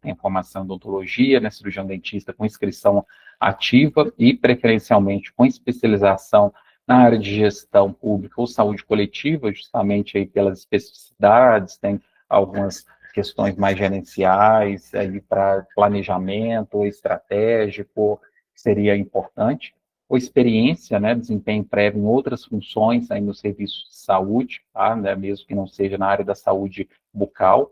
tem a formação em odontologia, né, cirurgião dentista com inscrição ativa e, preferencialmente, com especialização na área de gestão pública ou saúde coletiva, justamente aí pelas especificidades, tem algumas questões mais gerenciais, aí para planejamento estratégico, seria importante, ou experiência, né, desempenho prévio em outras funções aí no serviço de saúde, tá, né, mesmo que não seja na área da saúde bucal.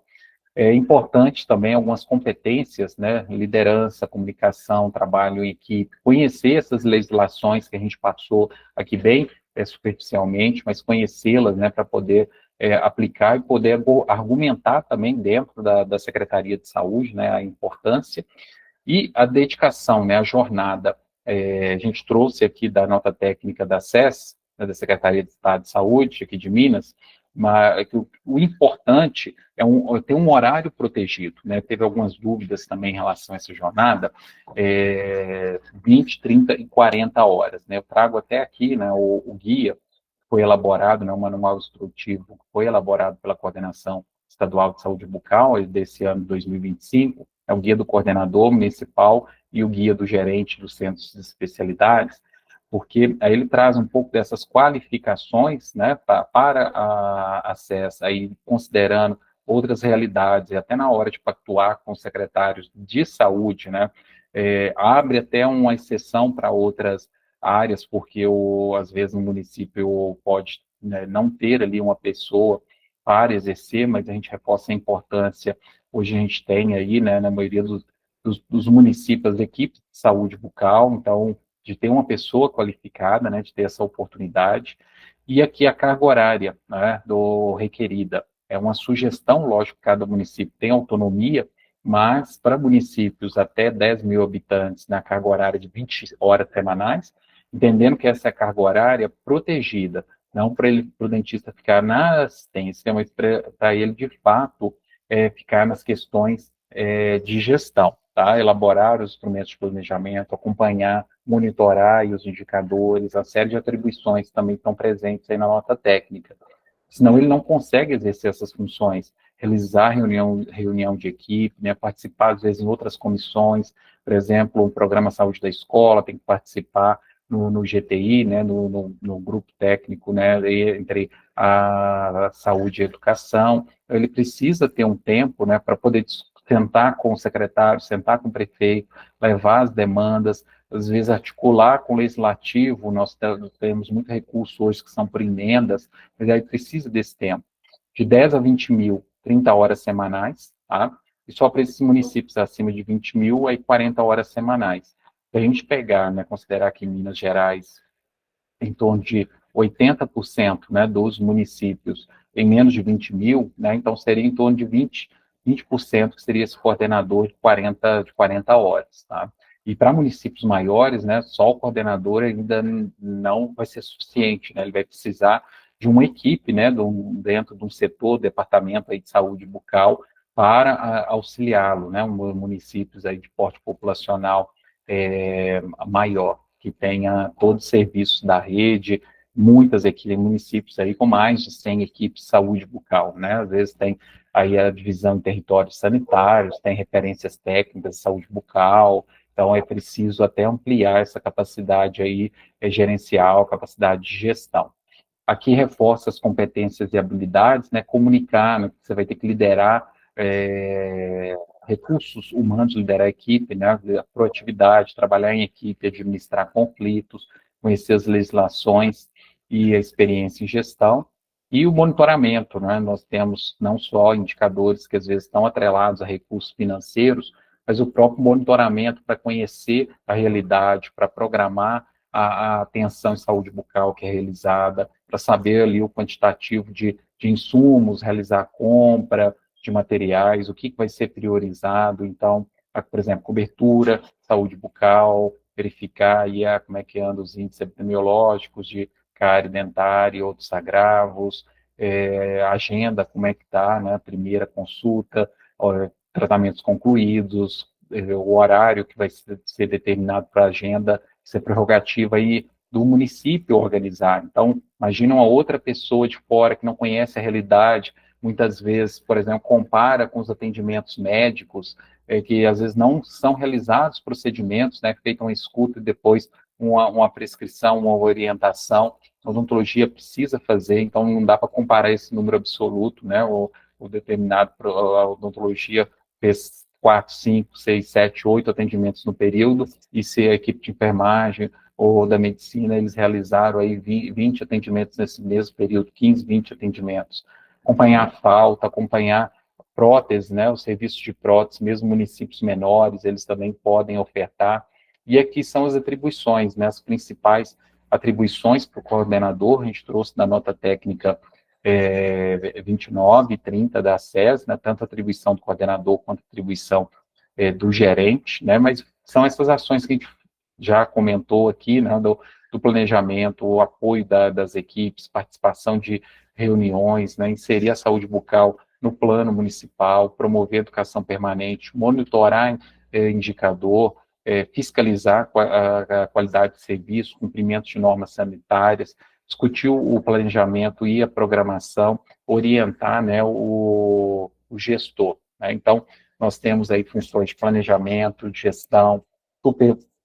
É importante também algumas competências, né, liderança, comunicação, trabalho em equipe, conhecer essas legislações que a gente passou aqui bem superficialmente, mas conhecê-las, né, para poder aplicar e poder argumentar também dentro da Secretaria de Saúde, né, a importância e a dedicação, né, a jornada. A gente trouxe aqui da nota técnica da SES, né, da Secretaria de Estado de Saúde, aqui de Minas, mas o importante é ter um horário protegido, né? Teve algumas dúvidas também em relação a essa jornada, 20, 30 e 40 horas, né? Eu trago até aqui, né, o guia foi elaborado, né, um manual instrutivo foi elaborado pela Coordenação Estadual de Saúde Bucal desse ano 2025, é o guia do coordenador municipal e o guia do gerente dos centros de especialidades, porque aí ele traz um pouco dessas qualificações, né, para a acesso, aí considerando outras realidades, e até na hora de pactuar com os secretários de saúde, né, abre até uma exceção para outras áreas, porque às vezes o município pode, né, não ter ali uma pessoa para exercer, mas a gente reforça a importância. Hoje a gente tem aí, né, na maioria dos municípios, equipes de saúde bucal, então, de ter uma pessoa qualificada, né, de ter essa oportunidade. E aqui a carga horária, né, requerida. É uma sugestão, lógico, que cada município tem autonomia, mas para municípios até 10 mil habitantes, na carga horária de 20 horas semanais, entendendo que essa é a carga horária protegida, não para o dentista ficar na assistência, mas para ele, de fato, ficar nas questões de gestão, tá? Elaborar os instrumentos de planejamento, acompanhar monitorar e os indicadores, a série de atribuições também estão presentes aí na nota técnica. Senão ele não consegue exercer essas funções, realizar reunião de equipe, né, participar, às vezes, em outras comissões, por exemplo, o programa Saúde da Escola tem que participar no GTI, né, no grupo técnico, né, entre a saúde e a educação. Ele precisa ter um tempo, né, para poder sentar com o secretário, sentar com o prefeito, levar as demandas, às vezes articular com o legislativo. Nós temos muito recurso hoje que são por emendas, mas aí precisa desse tempo, de 10 a 20 mil, 30 horas semanais, tá? E só para esses municípios acima de 20 mil, aí 40 horas semanais. Se a gente pegar, né, considerar que em Minas Gerais, em torno de 80%, né, dos municípios em menos de 20 mil, né, então seria em torno de 20% que seria esse coordenador de 40 horas, tá? E para municípios maiores, né, só o coordenador ainda não vai ser suficiente, né, ele vai precisar de uma equipe, né, dentro de um setor, departamento aí de saúde bucal, para auxiliá-lo, né, municípios aí de porte populacional maior, que tenha todos os serviços da rede, muitas equipes, municípios aí com mais de 100 equipes de saúde bucal, né? Às vezes tem aí a divisão em territórios sanitários, tem referências técnicas de saúde bucal, então é preciso até ampliar essa capacidade aí gerencial, capacidade de gestão. Aqui reforça as competências e habilidades, né? Comunicar, né? Você vai ter que liderar recursos humanos, liderar a equipe, né? A proatividade, trabalhar em equipe, administrar conflitos, conhecer as legislações e a experiência em gestão. E o monitoramento, né? Nós temos não só indicadores que às vezes estão atrelados a recursos financeiros, mas o próprio monitoramento para conhecer a realidade, para programar a atenção em saúde bucal que é realizada, para saber ali o quantitativo de insumos, realizar a compra de materiais, o que vai ser priorizado. Então, por exemplo, cobertura, saúde bucal, verificar aí como é que andam os índices epidemiológicos de cárie dentária e outros agravos, agenda, como é que está, né, primeira consulta, tratamentos concluídos, o horário que vai ser determinado para a agenda, isso é prerrogativa aí do município organizar. Então, imagina uma outra pessoa de fora que não conhece a realidade, muitas vezes, por exemplo, compara com os atendimentos médicos, que às vezes não são realizados procedimentos, né, feita uma escuta e depois uma prescrição, uma orientação. A odontologia precisa fazer, então não dá para comparar esse número absoluto, né, o determinado, a odontologia fez 4, 5, 6, 7, 8 atendimentos no período, e se a equipe de enfermagem ou da medicina, eles realizaram aí 20 atendimentos nesse mesmo período, 15, 20 atendimentos. Acompanhar a falta, acompanhar prótese, né, os serviços de prótese, mesmo municípios menores, eles também podem ofertar. E aqui são as atribuições, né, as principais atribuições para o coordenador, a gente trouxe na nota técnica 29 e 30 da SES, né, tanto a atribuição do coordenador quanto a atribuição do gerente, né, mas são essas ações que a gente já comentou aqui, né, do planejamento, o apoio das equipes, participação de reuniões, né, inserir a saúde bucal no plano municipal, promover educação permanente, monitorar indicador, fiscalizar a qualidade de serviço, cumprimento de normas sanitárias, discutir o planejamento e a programação, orientar, né, o gestor, né? Então, nós temos aí funções de planejamento, de gestão,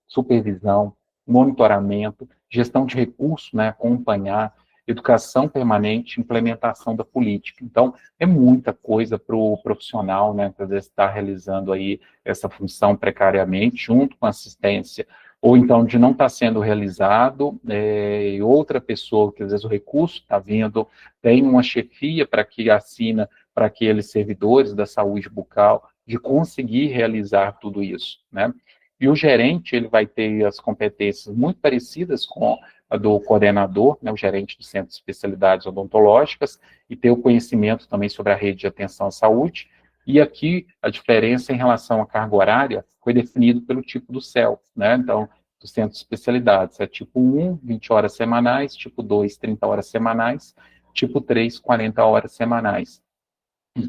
supervisão, monitoramento, gestão de recursos, né, acompanhar, educação permanente, implementação da política. Então, é muita coisa para o profissional, né, que às vezes está realizando aí essa função precariamente, junto com assistência, ou então de não estar sendo realizado, e outra pessoa, que às vezes o recurso está vindo, tem uma chefia para que assina para aqueles servidores da saúde bucal, de conseguir realizar tudo isso, né? E o gerente, ele vai ter as competências muito parecidas com a do coordenador, né, o gerente do Centro de Especialidades Odontológicas, e ter o conhecimento também sobre a rede de atenção à saúde. E aqui, a diferença em relação à carga horária foi definido pelo tipo do CEL, né? Então, do Centro de Especialidades, é tipo 1, 20 horas semanais, tipo 2, 30 horas semanais, tipo 3, 40 horas semanais,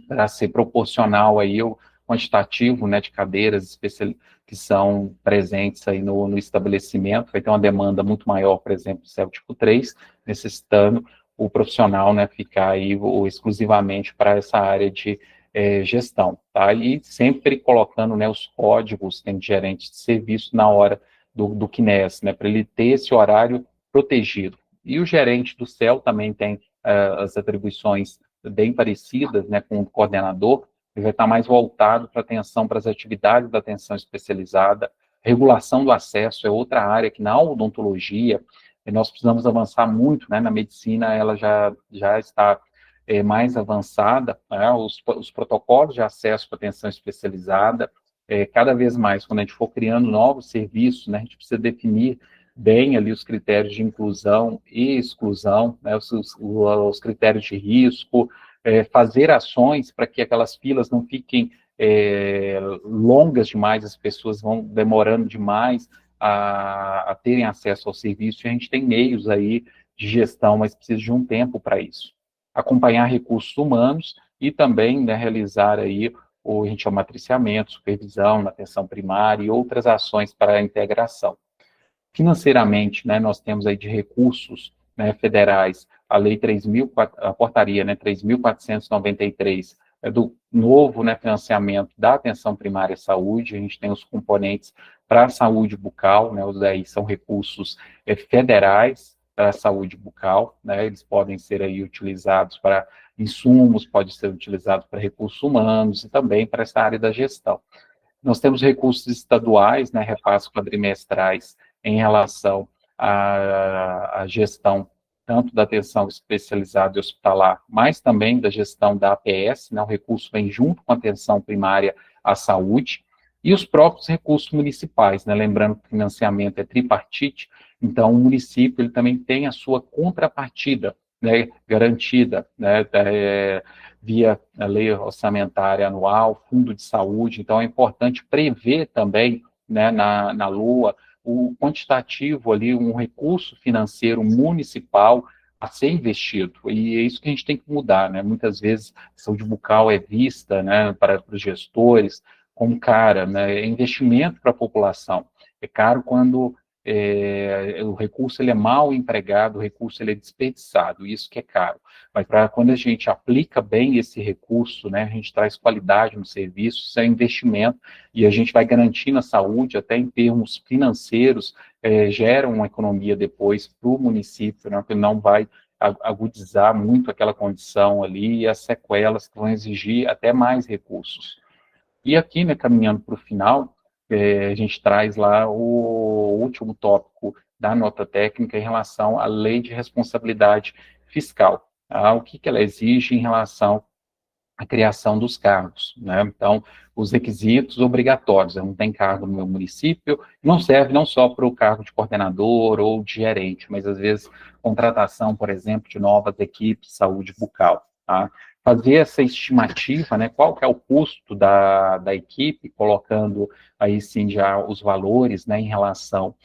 para ser proporcional aí quantitativo, né, de cadeiras que são presentes aí no estabelecimento, vai ter uma demanda muito maior, por exemplo, do CEL tipo 3, necessitando o profissional, né, ficar aí exclusivamente para essa área de gestão, tá? E sempre colocando, né, os códigos, tem gerente de serviço na hora do QNES, né, para ele ter esse horário protegido. E o gerente do CEL também tem as atribuições bem parecidas, né, com o coordenador, ele vai estar mais voltado para atenção para as atividades da atenção especializada. Regulação do acesso é outra área que na odontologia nós precisamos avançar muito, né, na medicina ela já está mais avançada, né, os protocolos de acesso para atenção especializada, cada vez mais, quando a gente for criando novos serviços, né, a gente precisa definir bem ali os critérios de inclusão e exclusão, né, os critérios de risco, fazer ações para que aquelas filas não fiquem longas demais, as pessoas vão demorando demais a terem acesso ao serviço, e a gente tem meios aí de gestão, mas precisa de um tempo para isso. Acompanhar recursos humanos e também, né, realizar aí a gente chama matriciamento, supervisão na atenção primária e outras ações para a integração. Financeiramente, né, nós temos aí de recursos, né, federais, a lei 3.000, a portaria, né, 3.493, do novo, né, financiamento da atenção primária à saúde, a gente tem os componentes para a saúde bucal, né, os daí são recursos federais para a saúde bucal, né, eles podem ser aí utilizados para insumos, pode ser utilizado para recursos humanos e também para essa área da gestão. Nós temos recursos estaduais, né, repasses quadrimestrais em relação à gestão tanto da atenção especializada e hospitalar, mas também da gestão da APS, né, o recurso vem junto com a atenção primária à saúde, e os próprios recursos municipais, né, lembrando que o financiamento é tripartite, então o município ele também tem a sua contrapartida, né, garantida, né, via a lei orçamentária anual, fundo de saúde, então é importante prever também, né, na LOA, o quantitativo ali, um recurso financeiro municipal a ser investido, e é isso que a gente tem que mudar, né, muitas vezes a saúde bucal é vista, né, para os gestores, como cara, né, é investimento para a população, é caro quando o recurso ele é mal empregado, o recurso ele é desperdiçado, isso que é caro. Mas quando a gente aplica bem esse recurso, né, a gente traz qualidade no serviço, isso é investimento, e a gente vai garantindo a saúde, até em termos financeiros, gera uma economia depois para o município, né, que não vai agudizar muito aquela condição ali, e as sequelas que vão exigir até mais recursos. E aqui, né, caminhando para o final, a gente traz lá o último tópico da nota técnica em relação à lei de responsabilidade fiscal. Tá? O que ela exige em relação à criação dos cargos, né? Então, os requisitos obrigatórios, eu não tenho cargo no meu município, não serve não só para o cargo de coordenador ou de gerente, mas às vezes contratação, por exemplo, de novas equipes de saúde bucal, tá? Fazer essa estimativa, né, qual que é o custo da equipe, colocando aí sim já os valores, né, em relação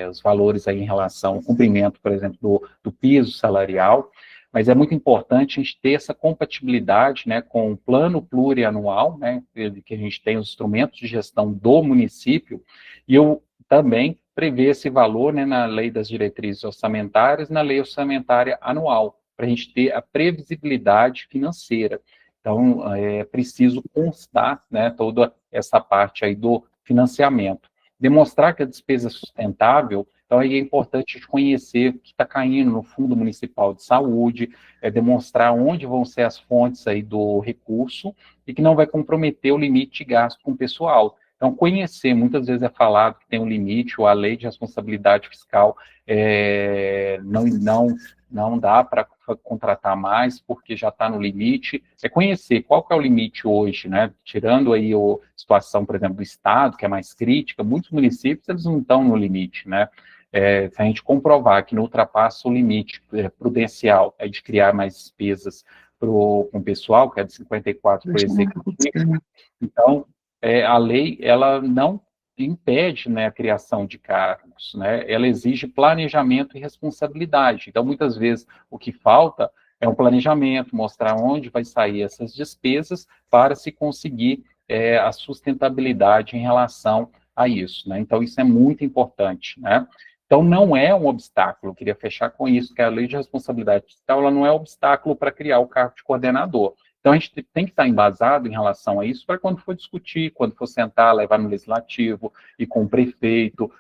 os valores aí em relação ao cumprimento, por exemplo, do piso salarial, mas é muito importante a gente ter essa compatibilidade, né, com o plano plurianual, né, que a gente tem os instrumentos de gestão do município, e eu também prever esse valor, né, na lei das diretrizes orçamentárias, na lei orçamentária anual, para a gente ter a previsibilidade financeira. Então, é preciso constar, né, toda essa parte aí do financiamento. Demonstrar que a despesa é sustentável, então aí é importante a gente conhecer o que está caindo no Fundo Municipal de Saúde, demonstrar onde vão ser as fontes aí do recurso e que não vai comprometer o limite de gasto com o pessoal. Então, conhecer, muitas vezes é falado que tem um limite, ou a lei de responsabilidade fiscal não dá para contratar mais porque já está no limite, é conhecer qual que é o limite hoje, né, tirando aí a situação, por exemplo, do Estado, que é mais crítica, muitos municípios, eles não estão no limite, né, se a gente comprovar que não ultrapassa o limite prudencial de criar mais despesas com o pessoal, que é de 54 para o executivo, então, a lei, ela não impede, né, a criação de cargos, né, ela exige planejamento e responsabilidade. Então, muitas vezes, o que falta é um planejamento, mostrar onde vai sair essas despesas para se conseguir a sustentabilidade em relação a isso, né? Então, isso é muito importante, né? Então, não é um obstáculo, eu queria fechar com isso, que a lei de responsabilidade fiscal, ela não é obstáculo para criar o cargo de coordenador. Então, a gente tem que estar embasado em relação a isso para quando for discutir, quando for sentar, levar no legislativo, e com o prefeito,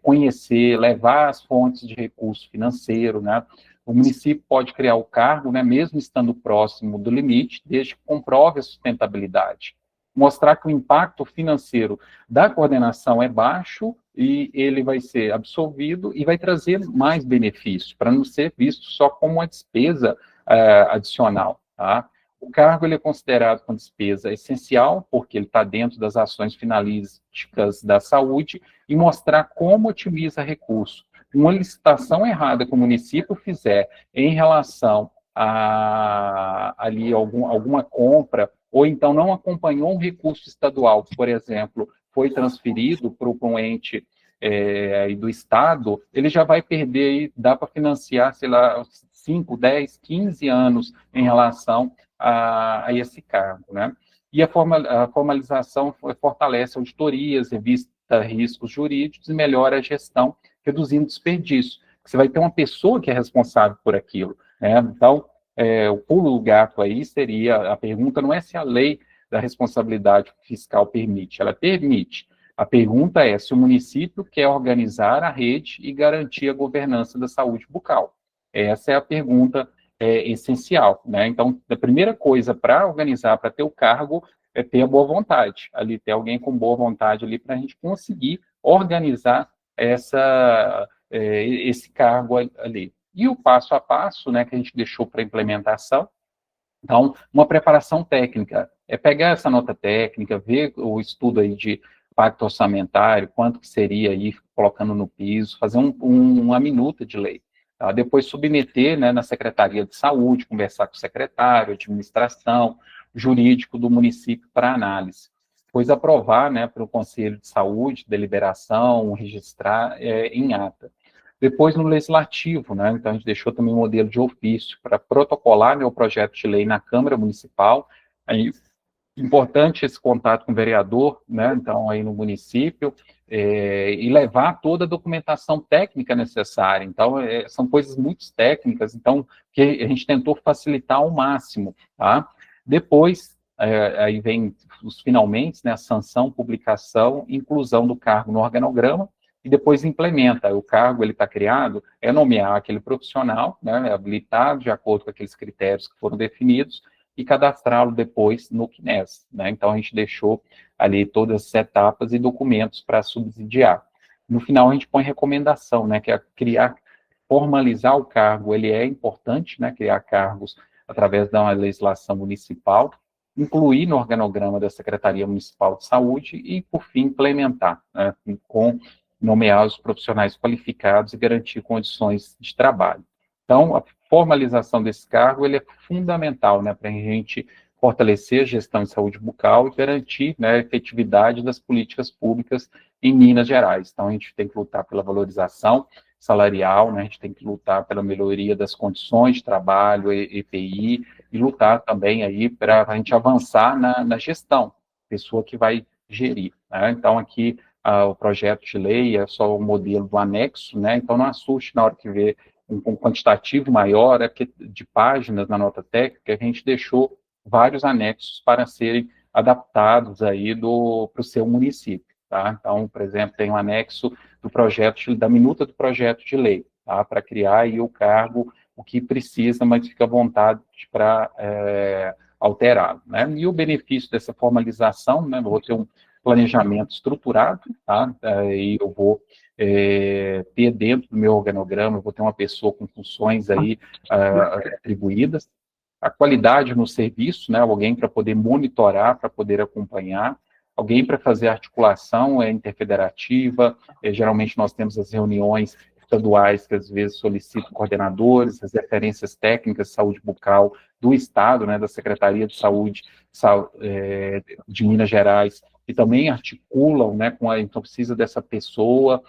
conhecer, levar as fontes de recurso financeiro, né? O município pode criar o cargo, né, mesmo estando próximo do limite, desde que comprove a sustentabilidade. Mostrar que o impacto financeiro da coordenação é baixo e ele vai ser absorvido e vai trazer mais benefícios, para não ser visto só como uma despesa adicional, tá? O cargo ele é considerado uma despesa essencial, porque ele está dentro das ações finalísticas da saúde, e mostrar como otimiza recurso. Uma licitação errada que o município fizer em relação a ali alguma compra, ou então não acompanhou um recurso estadual, por exemplo, foi transferido para um ente do Estado, ele já vai perder, dá para financiar, sei lá, 5, 10, 15 anos em relação a esse cargo, né? E a formalização fortalece auditorias, revista riscos jurídicos e melhora a gestão, reduzindo desperdício. Você vai ter uma pessoa que é responsável por aquilo, né? Então, o pulo do gato aí seria, a pergunta não é se a lei da responsabilidade fiscal permite, ela permite. A pergunta é se o município quer organizar a rede e garantir a governança da saúde bucal. Essa é a pergunta essencial, né? Então, a primeira coisa para organizar, para ter o cargo, é ter a boa vontade, ali ter alguém com boa vontade ali para a gente conseguir organizar esse cargo ali. E o passo a passo, né, que a gente deixou para implementação, então, uma preparação técnica, é pegar essa nota técnica, ver o estudo aí de pacto orçamentário, quanto que seria aí, colocando no piso, fazer uma minuta de lei. Tá? Depois submeter, né, na Secretaria de Saúde, conversar com o secretário, administração, jurídico do município para análise. Depois aprovar, né, para o Conselho de Saúde, deliberação, registrar em ata. Depois no legislativo, né? Então a gente deixou também um modelo de ofício para protocolar, né, o projeto de lei na Câmara Municipal. Aí, importante esse contato com o vereador, né? Então aí no município, e levar toda a documentação técnica necessária. Então são coisas muito técnicas, então que a gente tentou facilitar ao máximo, tá? Depois aí vem os finalmente, né? A sanção, publicação, inclusão do cargo no organograma, e depois implementa. O cargo ele está criado, é nomear aquele profissional, né, habilitado de acordo com aqueles critérios que foram definidos, e cadastrá-lo depois no CNES, né? Então a gente deixou ali todas as etapas e documentos para subsidiar. No final a gente põe recomendação, né, que é criar, formalizar o cargo, ele é importante, né, criar cargos através da uma legislação municipal, incluir no organograma da Secretaria Municipal de Saúde e, por fim, implementar, né, com nomear os profissionais qualificados e garantir condições de trabalho. Então, a formalização desse cargo ele é fundamental, né, para a gente fortalecer a gestão de saúde bucal e garantir, né, a efetividade das políticas públicas em Minas Gerais. Então, a gente tem que lutar pela valorização salarial, né, a gente tem que lutar pela melhoria das condições de trabalho, EPI, e lutar também aí para a gente avançar na gestão, pessoa que vai gerir, né? Então, aqui, o projeto de lei é só o modelo do anexo, né? Então não assuste na hora que vê um quantitativo maior de páginas na nota técnica, a gente deixou vários anexos para serem adaptados aí para o seu município, tá? Então, por exemplo, tem um anexo do projeto, da minuta do projeto de lei, tá? Para criar aí o cargo, o que precisa, mas fica à vontade para alterá-lo, né? E o benefício dessa formalização, né? Vou ter um planejamento estruturado, tá? E eu vou ter dentro do meu organograma, eu vou ter uma pessoa com funções aí atribuídas, a qualidade no serviço, né? Alguém para poder monitorar, para poder acompanhar, alguém para fazer articulação interfederativa, geralmente nós temos as reuniões estaduais que às vezes solicitam coordenadores, as referências técnicas de saúde bucal do Estado, né, da Secretaria de Saúde de Minas Gerais, que também articulam, né, então precisa dessa pessoa,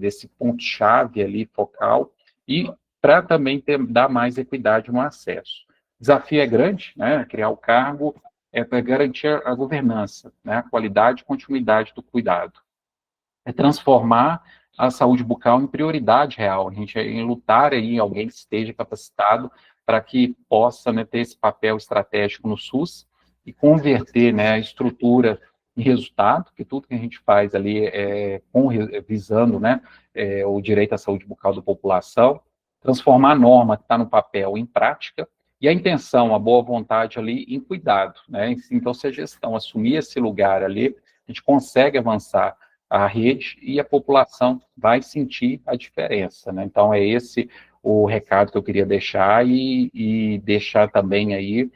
desse ponto-chave ali, focal, e para também dar mais equidade no acesso. O desafio é grande, né? Criar o cargo é para garantir a governança, né? A qualidade e continuidade do cuidado. É transformar a saúde bucal em prioridade real, a gente em lutar aí em alguém que esteja capacitado para que possa, né, ter esse papel estratégico no SUS e converter, né, a estrutura em resultado, que tudo que a gente faz ali visando, né, o direito à saúde bucal da população, transformar a norma que está no papel em prática e a intenção, a boa vontade ali em cuidado, né? Então, se a gestão assumir esse lugar ali, a gente consegue avançar a rede e a população vai sentir a diferença, né? Então, é esse o recado que eu queria deixar e deixar também aí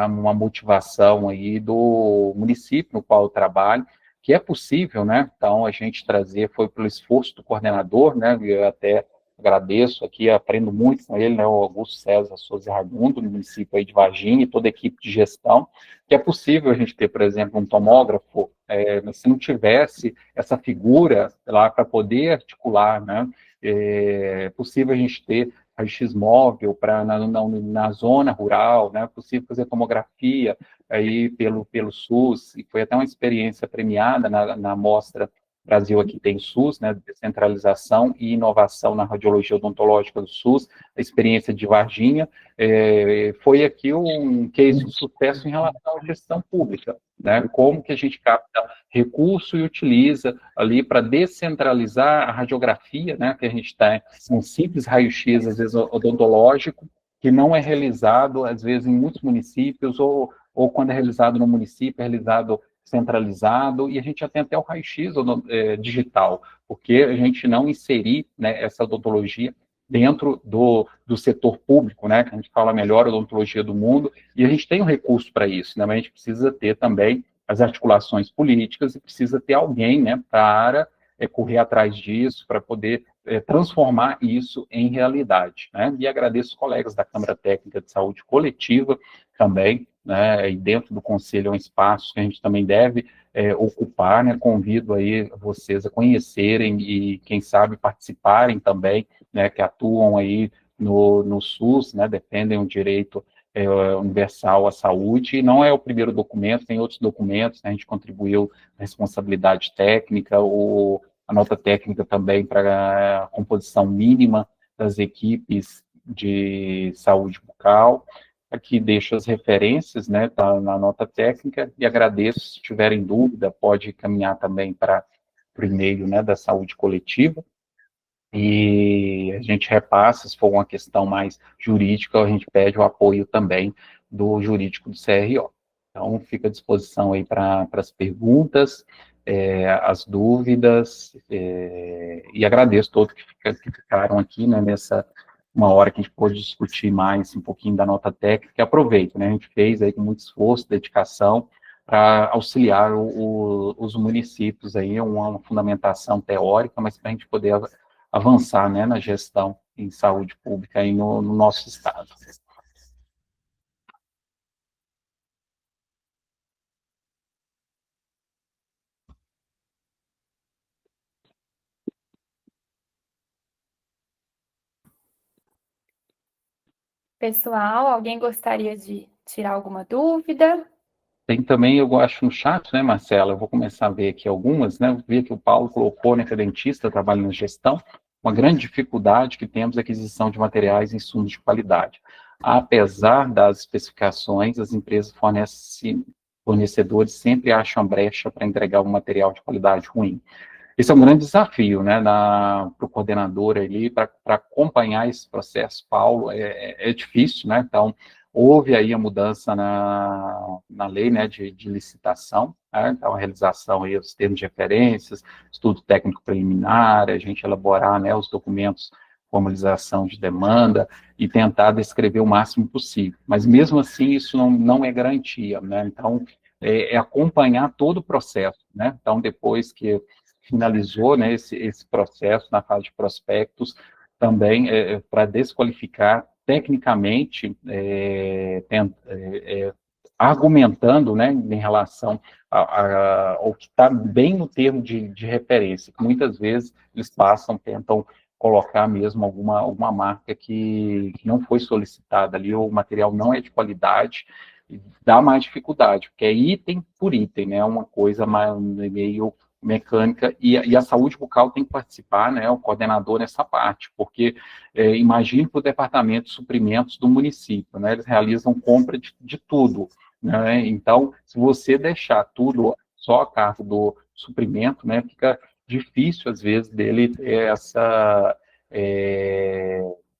uma motivação aí do município no qual eu trabalho, que é possível, né? Então, a gente trazer, foi pelo esforço do coordenador, né? Eu até agradeço aqui, aprendo muito com ele, né? O Augusto César Souza Raimundo, no município aí de Varginha, e toda a equipe de gestão, que é possível a gente ter, por exemplo, um tomógrafo, se não tivesse essa figura lá para poder articular, né? É possível a gente ter raio-x móvel na zona rural, né? É possível fazer tomografia aí pelo SUS, e foi até uma experiência premiada na mostra Brasil aqui tem SUS, né, descentralização e inovação na radiologia odontológica do SUS, a experiência de Varginha, foi aqui um case de sucesso em relação à gestão pública, né, como que a gente capta recurso e utiliza ali para descentralizar a radiografia, né, que a gente está um simples raio-x, às vezes odontológico, que não é realizado, às vezes, em muitos municípios, ou quando é realizado no município, é realizado centralizado, e a gente já tem até o raio-x digital, porque a gente não inserir, né, essa odontologia dentro do setor público, né, que a gente fala melhor odontologia do mundo, e a gente tem um recurso para isso, né, mas a gente precisa ter também as articulações políticas e precisa ter alguém, né, para correr atrás disso, para poder transformar isso em realidade, né, e agradeço os colegas da Câmara Técnica de Saúde Coletiva também, né, e dentro do Conselho é um espaço que a gente também deve ocupar, né, convido aí vocês a conhecerem e, quem sabe, participarem também, né, que atuam aí no SUS, né, defendem o direito universal à saúde, e não é o primeiro documento, tem outros documentos, né, a gente contribuiu na responsabilidade técnica, a nota técnica também para a composição mínima das equipes de saúde bucal. Aqui deixo as referências, né, tá na nota técnica, e agradeço. Se tiverem dúvida, pode caminhar também para o e-mail, né, da saúde coletiva, e a gente repassa, se for uma questão mais jurídica, a gente pede o apoio também do jurídico do CRO. Então, fica à disposição aí para as perguntas, as dúvidas, e agradeço todos que ficaram aqui, né, nessa uma hora que a gente pôde discutir mais um pouquinho da nota técnica, e aproveito, né, a gente fez aí com muito esforço, dedicação, para auxiliar os municípios aí, uma fundamentação teórica, mas para a gente poder avançar, né, na gestão em saúde pública aí no nosso estado. Pessoal, alguém gostaria de tirar alguma dúvida? Tem também, eu acho, no chat, né, Marcela, eu vou começar a ver aqui algumas, né, vi que o Paulo colocou, né, que é dentista, trabalha na gestão, uma grande dificuldade que temos é a aquisição de materiais e insumos de qualidade. Apesar das especificações, as empresas fornecedores sempre acham a brecha para entregar um material de qualidade ruim. Esse é um grande desafio, né, para o coordenador ali, para acompanhar esse processo, Paulo, é difícil, né, então, houve aí a mudança na lei, né, de licitação, né, então, a realização aí dos termos de referências, estudo técnico preliminar, a gente elaborar, né, os documentos, formalização de demanda, e tentar descrever o máximo possível, mas mesmo assim, isso não é garantia, né, então, acompanhar todo o processo, né, então, depois que finalizou, né, esse processo na fase de prospectos, também para desqualificar tecnicamente, argumentando, né, em relação ao que está bem no termo de referência, que muitas vezes eles tentam colocar mesmo alguma marca que não foi solicitada ali, ou o material não é de qualidade, dá mais dificuldade, porque é item por item, né? Uma coisa meio mecânica, e a saúde bucal tem que participar, né? O coordenador nessa parte, porque imagine para o departamento de suprimentos do município, né? Eles realizam compra de tudo, né? Então, se você deixar tudo só a cargo do suprimento, né? Fica difícil, às vezes, dele ter essa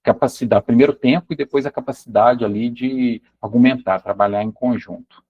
capacidade, primeiro tempo e depois a capacidade ali de argumentar, trabalhar em conjunto.